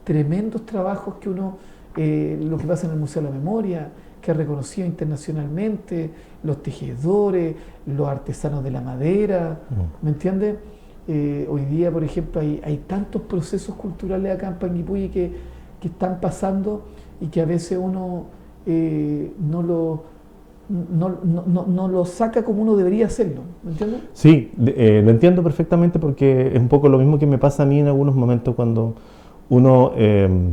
C: tremendos trabajos que uno, lo que pasa en el Museo de la Memoria, que ha reconocido internacionalmente, los tejedores, los artesanos de la madera, ¿me entiendes? Hoy día, por ejemplo, hay tantos procesos culturales acá en Panguipulli que están pasando, y que a veces uno no lo saca como uno debería hacerlo, ¿me entiendes?
B: Sí, lo entiendo perfectamente, porque es un poco lo mismo que me pasa a mí en algunos momentos cuando uno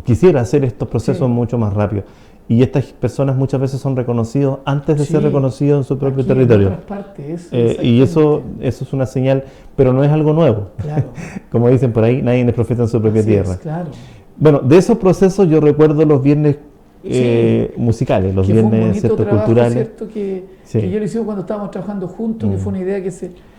B: quisiera hacer estos procesos mucho más rápido. Y estas personas muchas veces son reconocidos antes de ser reconocidos en su propio territorio.
C: En otras partes,
B: y eso es una señal, pero no es algo nuevo.
C: Claro.
B: Como dicen por ahí, nadie es profeta en su propia tierra.
C: Claro.
B: Bueno, de esos procesos yo recuerdo los viernes musicales, los viernes,
C: ¿cierto?,
B: culturales.
C: ¿cierto? Que yo lo hicimos cuando estábamos trabajando juntos, que fue una idea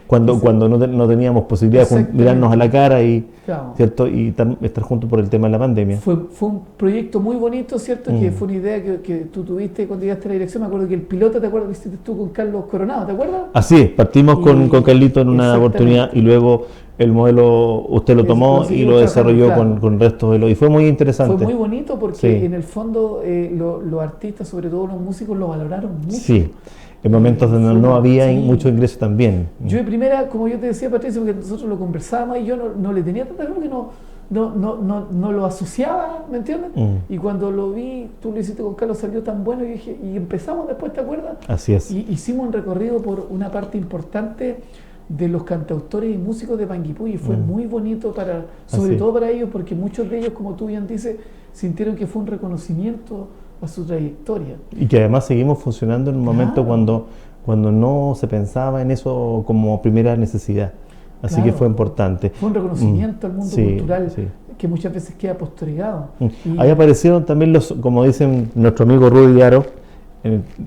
B: cuando no teníamos posibilidad de mirarnos a la cara y,
C: claro,
B: ¿cierto? Y estar juntos por el tema de la pandemia.
C: Fue un proyecto muy bonito, ¿cierto? Que fue una idea que tú tuviste cuando llegaste a la dirección. Me acuerdo que el piloto, ¿te acuerdas? Lo hiciste tú con Carlos Coronado, ¿te acuerdas?
B: Así es, partimos con Carlito en una oportunidad y luego el modelo usted lo tomó y lo desarrolló, claro, con el resto de y fue muy interesante.
C: Fue muy bonito porque en el fondo los artistas, sobre todo los músicos, lo valoraron mucho.
B: Sí. En momentos donde no había mucho ingreso también.
C: Yo de primera, como yo te decía, Patricio, porque nosotros lo conversábamos y yo no le tenía tanta claro que no lo asociaba, ¿me entiendes? Y cuando lo vi, tú lo hiciste con Carlos, salió tan bueno y dije, y empezamos después, ¿te acuerdas?
B: Así es.
C: Y hicimos un recorrido por una parte importante de los cantautores y músicos de Panguipulli y fue muy bonito sobre todo para ellos, porque muchos de ellos, como tú bien dices, sintieron que fue un reconocimiento a su trayectoria.
B: Y que además seguimos funcionando en un momento cuando no se pensaba en eso como primera necesidad. Así que fue importante.
C: Fue un reconocimiento al mundo cultural que muchas veces queda postergado.
B: Ahí aparecieron también como dicen nuestro amigo Rudy Aro,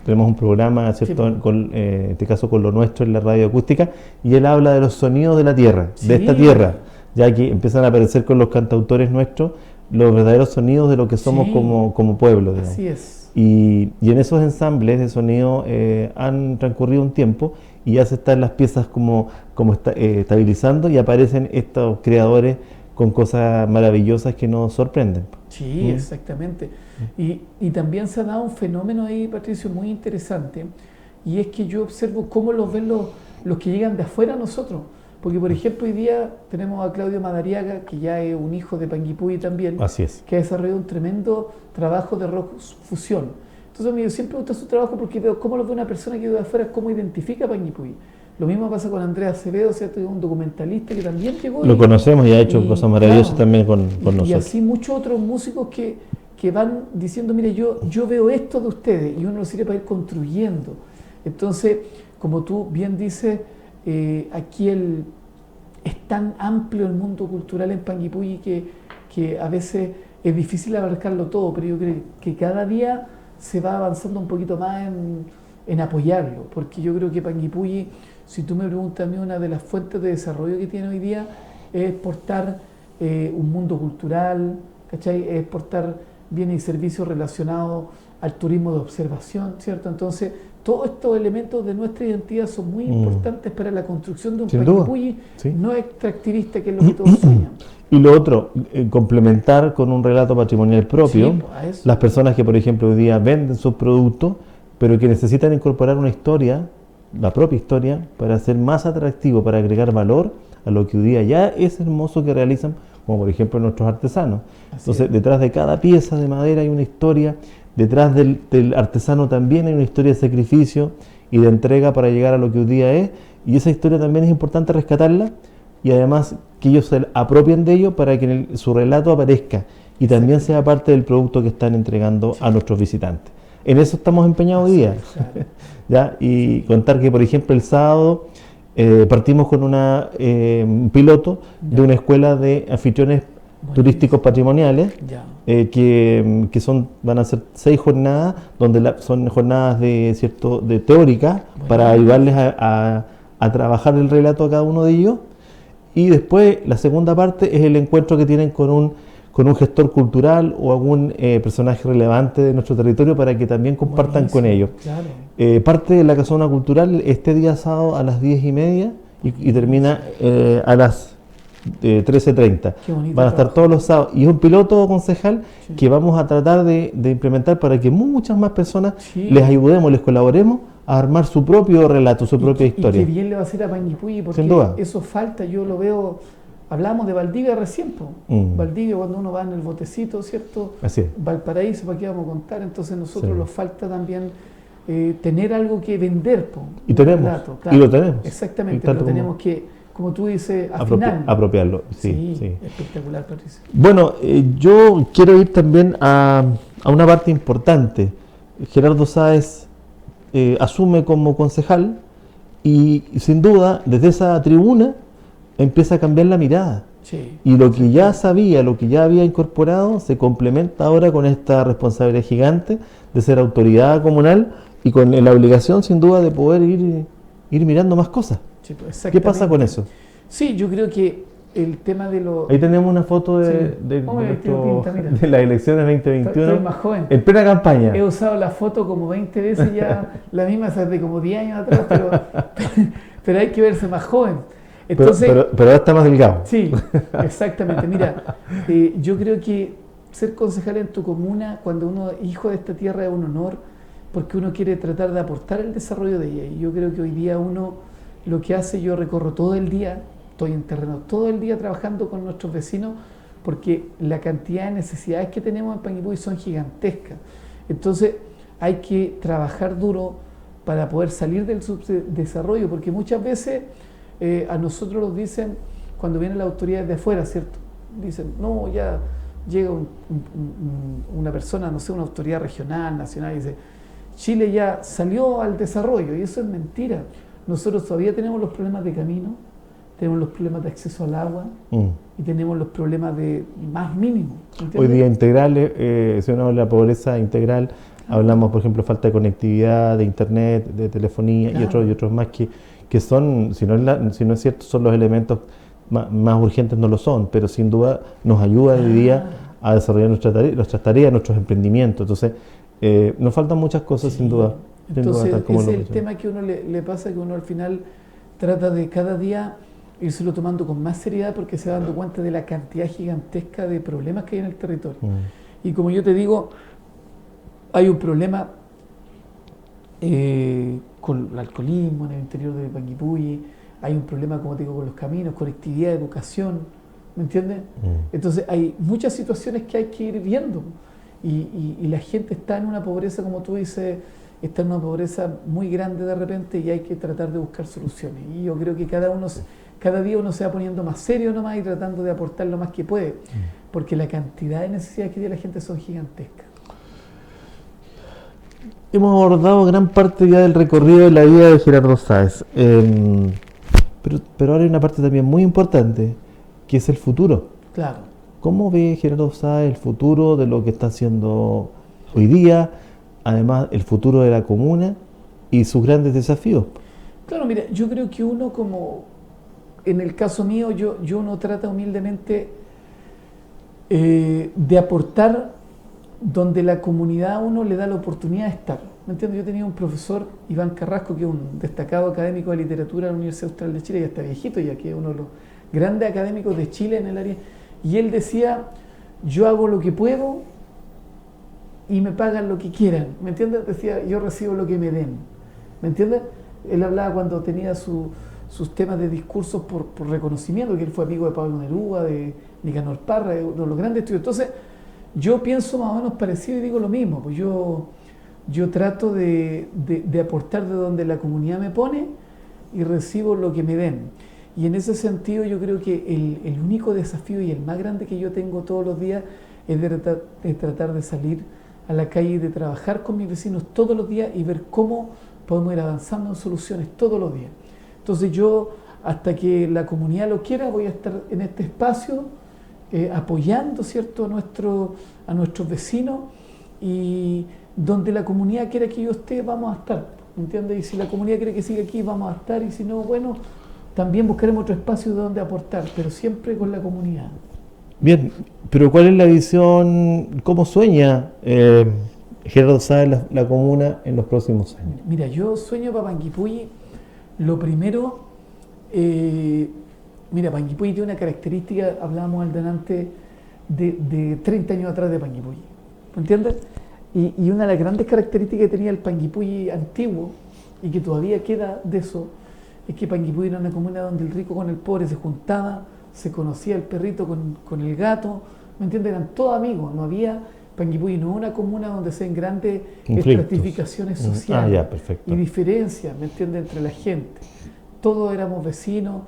B: tenemos un programa, ¿cierto? En este caso con Lo Nuestro en la radio acústica, y él habla de los sonidos de la tierra, de esta tierra, ya que empiezan a aparecer con los cantautores nuestros los verdaderos sonidos de lo que somos como pueblo, digamos.
C: Así es.
B: Y en esos ensambles de sonido han transcurrido un tiempo y ya se están las piezas como estabilizando y aparecen estos creadores con cosas maravillosas que nos sorprenden.
C: Sí, exactamente. Y también se ha dado un fenómeno ahí, Patricio, muy interesante, y es que yo observo cómo los ven los que llegan de afuera a nosotros. Porque, por ejemplo, hoy día tenemos a Claudio Madariaga, que ya es un hijo de Panguipulli también,
B: así es,
C: que ha desarrollado un tremendo trabajo de rock fusión. Entonces, a mí siempre me gusta su trabajo porque veo cómo lo ve una persona que de afuera, cómo identifica a Panguipulli. Lo mismo pasa con Andrés Acevedo, ¿cierto? Un documentalista que también llegó.
B: Lo conocemos y ha hecho cosas maravillosas también con nosotros.
C: Y así muchos otros músicos que van diciendo, mire, yo veo esto de ustedes, y uno lo sirve para ir construyendo. Entonces, como tú bien dices, aquí es tan amplio el mundo cultural en Panguipulli que a veces es difícil abarcarlo todo, pero yo creo que cada día se va avanzando un poquito más en apoyarlo, porque yo creo que Panguipulli, si tú me preguntas a mí, una de las fuentes de desarrollo que tiene hoy día es exportar un mundo cultural, ¿cachai? Es exportar bienes y servicios relacionados al turismo de observación, ¿cierto? Entonces, todos estos elementos de nuestra identidad son muy importantes para la construcción de un Panguipulli no extractivista, que es lo que todos sueñan.
B: Y lo otro, complementar con un relato patrimonial propio, las personas que, por ejemplo, hoy día venden sus productos, pero que necesitan incorporar una historia, la propia historia, para ser más atractivo, para agregar valor a lo que hoy día ya es hermoso que realizan, como por ejemplo nuestros artesanos. Entonces, detrás de cada pieza de madera hay una historia, detrás del artesano también hay una historia de sacrificio y de entrega para llegar a lo que hoy día es, y esa historia también es importante rescatarla y además que ellos se apropien de ello para que su relato aparezca y también sea parte del producto que están entregando a nuestros visitantes. En eso estamos empeñados hoy día. ¿Ya? Y contar que, por ejemplo, el sábado partimos con un piloto de una escuela de anfitriones turísticos patrimoniales que van a ser 6 jornadas, donde son jornadas de teórica para ayudarles a trabajar el relato a cada uno de ellos, y después la segunda parte es el encuentro que tienen con un gestor cultural o algún personaje relevante de nuestro territorio para que también compartan con ellos. Parte de la casona cultural este día sábado a las 10:30 y termina a las 13:30. Van a estar todos los sábados. Y es un piloto concejal que vamos a tratar de implementar para que muchas más personas les ayudemos, les colaboremos a armar su propio relato, su propia historia.
C: Y qué bien le va a hacer a Panguipulli, porque eso falta, yo lo veo. Hablamos de Valdivia recién, Valdivia, cuando uno va en el botecito, ¿cierto?
B: Así es.
C: Valparaíso, ¿para qué vamos a contar? Entonces nosotros nos falta también tener algo que vender,
B: y tenemos, relato, y lo tenemos.
C: Exactamente, lo tenemos que, como tú dices, afinar.
B: Apropiarlo, sí.
C: Espectacular, Patricio.
B: Bueno, yo quiero ir también a una parte importante. Gerardo Sáez asume como concejal y sin duda, desde esa tribuna, empieza a cambiar la mirada. Y lo que ya sabía, lo que ya había incorporado, se complementa ahora con esta responsabilidad gigante de ser autoridad comunal y con la obligación, sin duda, de poder ir mirando más cosas.
C: Sí, pues,
B: ¿Qué
C: exactamente.
B: pasa con eso?
C: Sí, yo creo que el tema de los...
B: Ahí tenemos una foto
C: Sí. Oye, tío Pinta, mira.
B: de las elecciones 2021.
C: Estoy más joven.
B: En plena campaña.
C: He usado la foto como 20 veces ya, la misma hace como 10 años atrás, pero hay que verse más joven. Entonces,
B: pero ahora está más delgado.
C: sí, exactamente. Mira, yo creo que ser concejal en tu comuna, cuando uno es hijo de esta tierra, es un honor, porque uno quiere tratar de aportar el desarrollo de ella. Y yo creo que hoy día uno lo que hace, yo recorro todo el día, estoy en terreno todo el día trabajando con nuestros vecinos, porque la cantidad de necesidades que tenemos en Panguipulli son gigantescas. Entonces hay que trabajar duro para poder salir del subdesarrollo, porque muchas veces a nosotros nos dicen, cuando vienen las autoridades de afuera, ¿cierto? Dicen, no, ya llega una persona, no sé, una autoridad regional, nacional, y dice, Chile ya salió al desarrollo, y eso es mentira. Nosotros todavía tenemos los problemas de camino, tenemos los problemas de acceso al agua y tenemos los problemas de más mínimos.
B: Hoy día integrales, si uno habla de la pobreza integral, hablamos, por ejemplo, falta de conectividad, de internet, de telefonía y otros más que son, si no es cierto, son los elementos más urgentes, no lo son, pero sin duda nos ayuda hoy día a desarrollar nuestras tareas, nuestros emprendimientos. Entonces, nos faltan muchas cosas, sin duda.
C: Entonces,
B: tal como
C: ese es
B: lo
C: el tema que uno le pasa, que uno al final trata de cada día irselo tomando con más seriedad, porque se va dando cuenta de la cantidad gigantesca de problemas que hay en el territorio. Y como yo te digo, hay un problema con el alcoholismo en el interior de Panguipulli, hay un problema, como te digo, con los caminos, conectividad, educación, ¿me entiendes? Entonces hay muchas situaciones que hay que ir viendo, y la gente está en una pobreza, como tú dices, está en una pobreza muy grande de repente, y hay que tratar de buscar soluciones. Y yo creo que cada día uno se va poniendo más serio nomás y tratando de aportar lo más que puede, porque la cantidad de necesidades que tiene la gente son gigantescas.
B: Hemos abordado gran parte ya del recorrido de la vida de Gerardo Sáez, pero ahora hay una parte también muy importante, que es el futuro.
C: Claro.
B: ¿Cómo ve Gerardo Sáez el futuro de lo que está haciendo hoy día, además el futuro de la comuna y sus grandes desafíos?
C: Claro, mira, yo creo que uno, como en el caso mío, uno trata humildemente de aportar donde la comunidad a uno le da la oportunidad de estar. ¿Me entiendes? Yo tenía un profesor, Iván Carrasco, que es un destacado académico de literatura de la Universidad Austral de Chile, ya está viejito, ya que es uno de los grandes académicos de Chile en el área, y él decía, yo hago lo que puedo y me pagan lo que quieran, ¿me entiendes? Decía, yo recibo lo que me den, ¿me entiendes? Él hablaba cuando tenía sus temas de discursos por reconocimiento, que él fue amigo de Pablo Neruda, de Nicanor Parra, de uno de los grandes estudios. Entonces, yo pienso más o menos parecido y digo lo mismo, pues yo trato de aportar de donde la comunidad me pone y recibo lo que me den. Y en ese sentido yo creo que el único desafío y el más grande que yo tengo todos los días es de tratar de salir a la calle y de trabajar con mis vecinos todos los días y ver cómo podemos ir avanzando en soluciones todos los días. Entonces yo, hasta que la comunidad lo quiera, voy a estar en este espacio apoyando, ¿cierto?, a nuestros vecinos, y donde la comunidad quiera que yo esté, vamos a estar, ¿entiendes? Y si la comunidad quiere que siga aquí, vamos a estar, y si no, bueno, también buscaremos otro espacio donde aportar, pero siempre con la comunidad.
B: Bien, pero ¿cuál es la visión, cómo sueña Gerardo Sáez la comuna en los próximos años?
C: Mira, yo sueño para Panguipulli, lo primero, mira, Panguipulli tiene una característica, hablábamos al delante, de 30 años atrás de Panguipulli, ¿entiendes? Y una de las grandes características que tenía el Panguipulli antiguo, y que todavía queda de eso, es que Panguipulli era una comuna donde el rico con el pobre se juntaba, se conocía el perrito con el gato, ¿me entiendes? Eran todos amigos, no había... Panguipulli no es una comuna donde se ven grandes estratificaciones sociales y diferencias, ¿me entiendes?, entre la gente. Todos éramos vecinos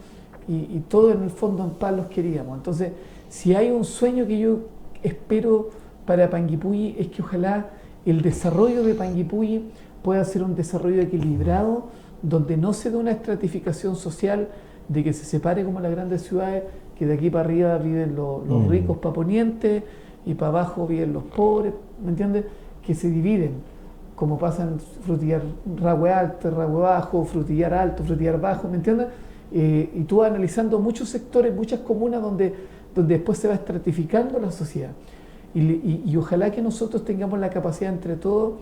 C: y todos en el fondo en paz los queríamos. Entonces, si hay un sueño que yo espero para Panguipulli, es que ojalá el desarrollo de Panguipulli pueda ser un desarrollo equilibrado, donde no se dé una estratificación social de que se separe como las grandes ciudades, que de aquí para arriba viven los ricos para poniente y para abajo viven los pobres, ¿me entiendes?, que se dividen. como pasa en frutillar Rahue Alto, Rahue Bajo, frutillar alto, frutillar bajo, ¿me entiendes? Y tú vas analizando muchos sectores, muchas comunas donde después se va estratificando la sociedad. Y ojalá que nosotros tengamos la capacidad entre todos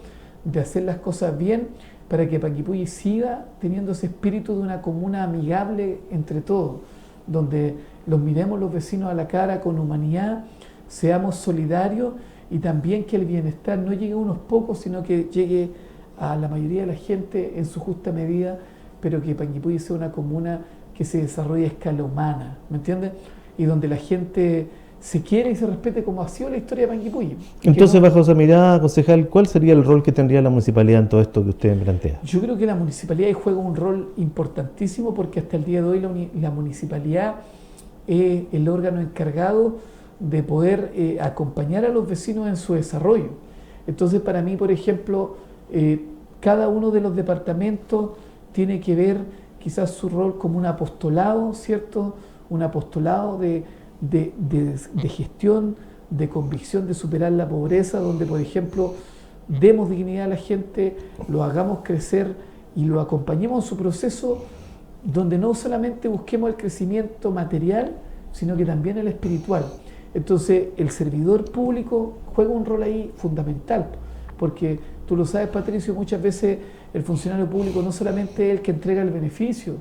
C: de hacer las cosas bien para que Panguipulli siga teniendo ese espíritu de una comuna amigable entre todos, donde los miremos los vecinos a la cara con humanidad, seamos solidarios y también que el bienestar no llegue a unos pocos, sino que llegue a la mayoría de la gente en su justa medida, pero que Panguipulli sea una comuna que se desarrolle a escala humana, ¿me entiendes? Y donde la gente se quiere y se respete como ha sido la historia de Panguipulli.
B: Entonces, bajo esa mirada, concejal, ¿cuál sería el rol que tendría la municipalidad en todo esto que usted me plantea?
C: Yo creo que la municipalidad juega un rol importantísimo porque hasta el día de hoy la municipalidad es el órgano encargado de poder acompañar a los vecinos en su desarrollo. Entonces, para mí, por ejemplo, cada uno de los departamentos tiene que ver quizás su rol como un apostolado, ¿cierto? Un apostolado de gestión, de convicción de superar la pobreza, donde, por ejemplo, demos dignidad a la gente, lo hagamos crecer y lo acompañemos en su proceso, donde no solamente busquemos el crecimiento material, sino que también el espiritual. Entonces, el servidor público juega un rol ahí fundamental, porque tú lo sabes, Patricio, muchas veces el funcionario público no solamente es el que entrega el beneficio,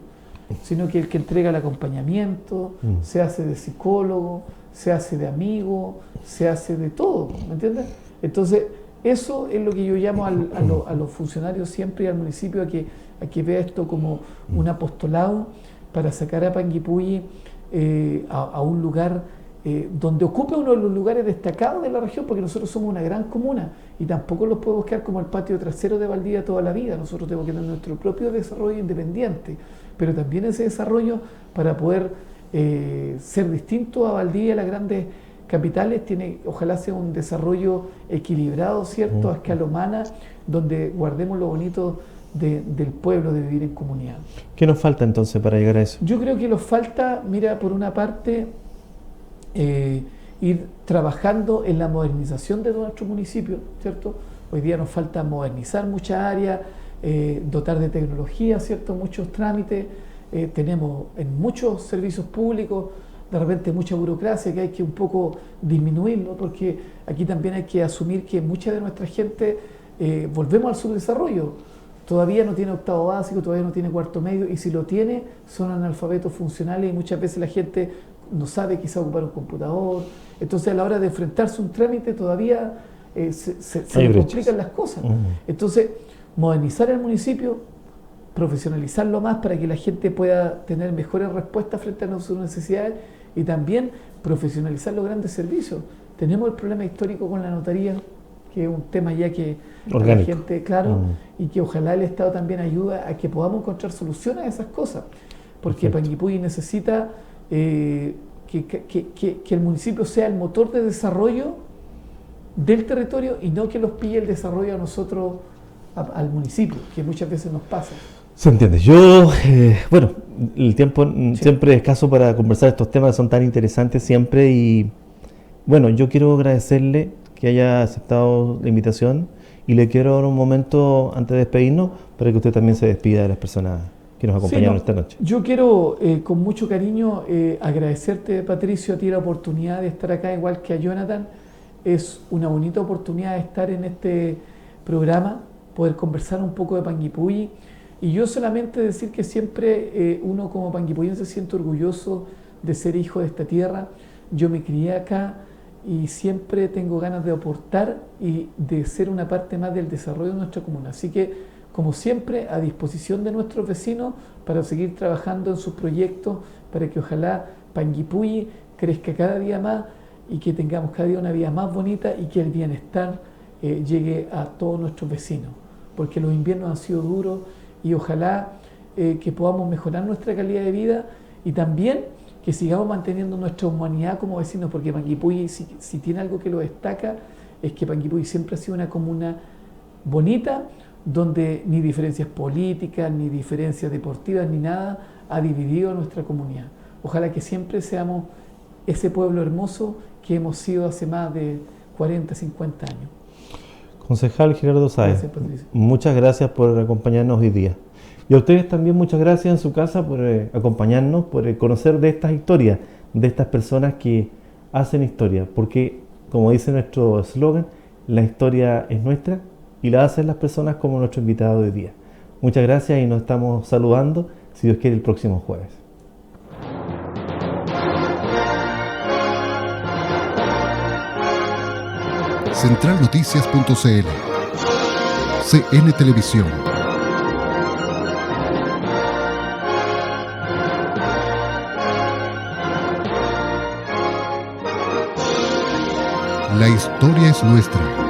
C: sino que el que entrega el acompañamiento, se hace de psicólogo, se hace de amigo, se hace de todo, ¿me entiendes? Entonces, eso es lo que yo llamo a los funcionarios siempre y al municipio a que vea esto como un apostolado para sacar a Panguipulli a un lugar donde ocupe uno de los lugares destacados de la región, porque nosotros somos una gran comuna y tampoco los podemos quedar como el patio trasero de Valdivia toda la vida. Nosotros tenemos que tener nuestro propio desarrollo independiente, pero también ese desarrollo para poder ser distinto a Valdivia, las grandes capitales, ojalá sea un desarrollo equilibrado, ¿cierto?, a escala humana, donde guardemos lo bonito del pueblo, de vivir en comunidad.
B: ¿Qué nos falta entonces para llegar a eso?
C: Yo creo que nos falta, mira, por una parte, ir trabajando en la modernización de nuestro municipio, ¿cierto? Hoy día nos falta modernizar muchas áreas, dotar de tecnología, ¿cierto?, muchos trámites, tenemos en muchos servicios públicos de repente mucha burocracia que hay que un poco disminuirlo, porque aquí también hay que asumir que mucha de nuestra gente, volvemos al subdesarrollo, todavía no tiene octavo básico, todavía no tiene cuarto medio, y si lo tiene son analfabetos funcionales y muchas veces la gente no sabe quizá ocupar un computador. Entonces, a la hora de enfrentarse a un trámite todavía se le complican las cosas. Entonces, modernizar el municipio, profesionalizarlo más para que la gente pueda tener mejores respuestas frente a sus necesidades y también profesionalizar los grandes servicios. Tenemos el problema histórico con la notaría, que es un tema ya que la gente, claro, y que ojalá el Estado también ayude a que podamos encontrar soluciones a esas cosas, porque Panguipulli necesita que el municipio sea el motor de desarrollo del territorio y no que los pille el desarrollo a nosotros, al municipio, que muchas veces nos pasa.
B: Se entiende. Yo, bueno, el tiempo siempre es escaso para conversar estos temas que son tan interesantes siempre y bueno, yo quiero agradecerle que haya aceptado la invitación y le quiero dar un momento antes de despedirnos para que usted también se despida de las personas que nos acompañaron esta noche.
C: Yo quiero con mucho cariño agradecerte, Patricio, a ti la oportunidad de estar acá, igual que a Jonathan. Es una bonita oportunidad de estar en este programa, poder conversar un poco de Panguipulli. Y yo solamente decir que siempre uno como panguipullense se siente orgulloso de ser hijo de esta tierra. Yo me crié acá y siempre tengo ganas de aportar y de ser una parte más del desarrollo de nuestra comuna. Así que, como siempre, a disposición de nuestros vecinos para seguir trabajando en sus proyectos, para que ojalá Panguipulli crezca cada día más y que tengamos cada día una vida más bonita y que el bienestar llegue a todos nuestros vecinos, porque los inviernos han sido duros y ojalá que podamos mejorar nuestra calidad de vida y también que sigamos manteniendo nuestra humanidad como vecinos, porque Panguipulli, si tiene algo que lo destaca, es que Panguipulli siempre ha sido una comuna bonita, donde ni diferencias políticas, ni diferencias deportivas, ni nada ha dividido a nuestra comunidad. Ojalá que siempre seamos ese pueblo hermoso que hemos sido hace más de 40, 50 años.
B: Concejal Gerardo Sáez,
C: Gracias, Patricio.
B: muchas gracias por acompañarnos hoy día. Y a ustedes también muchas gracias en su casa por acompañarnos, por conocer de estas historias, de estas personas que hacen historia, porque como dice nuestro eslogan, la historia es nuestra y la hacen las personas como nuestro invitado de hoy día. Muchas gracias y nos estamos saludando, si Dios quiere, el próximo jueves.
A: Centralnoticias.cl CN Televisión. La historia es nuestra.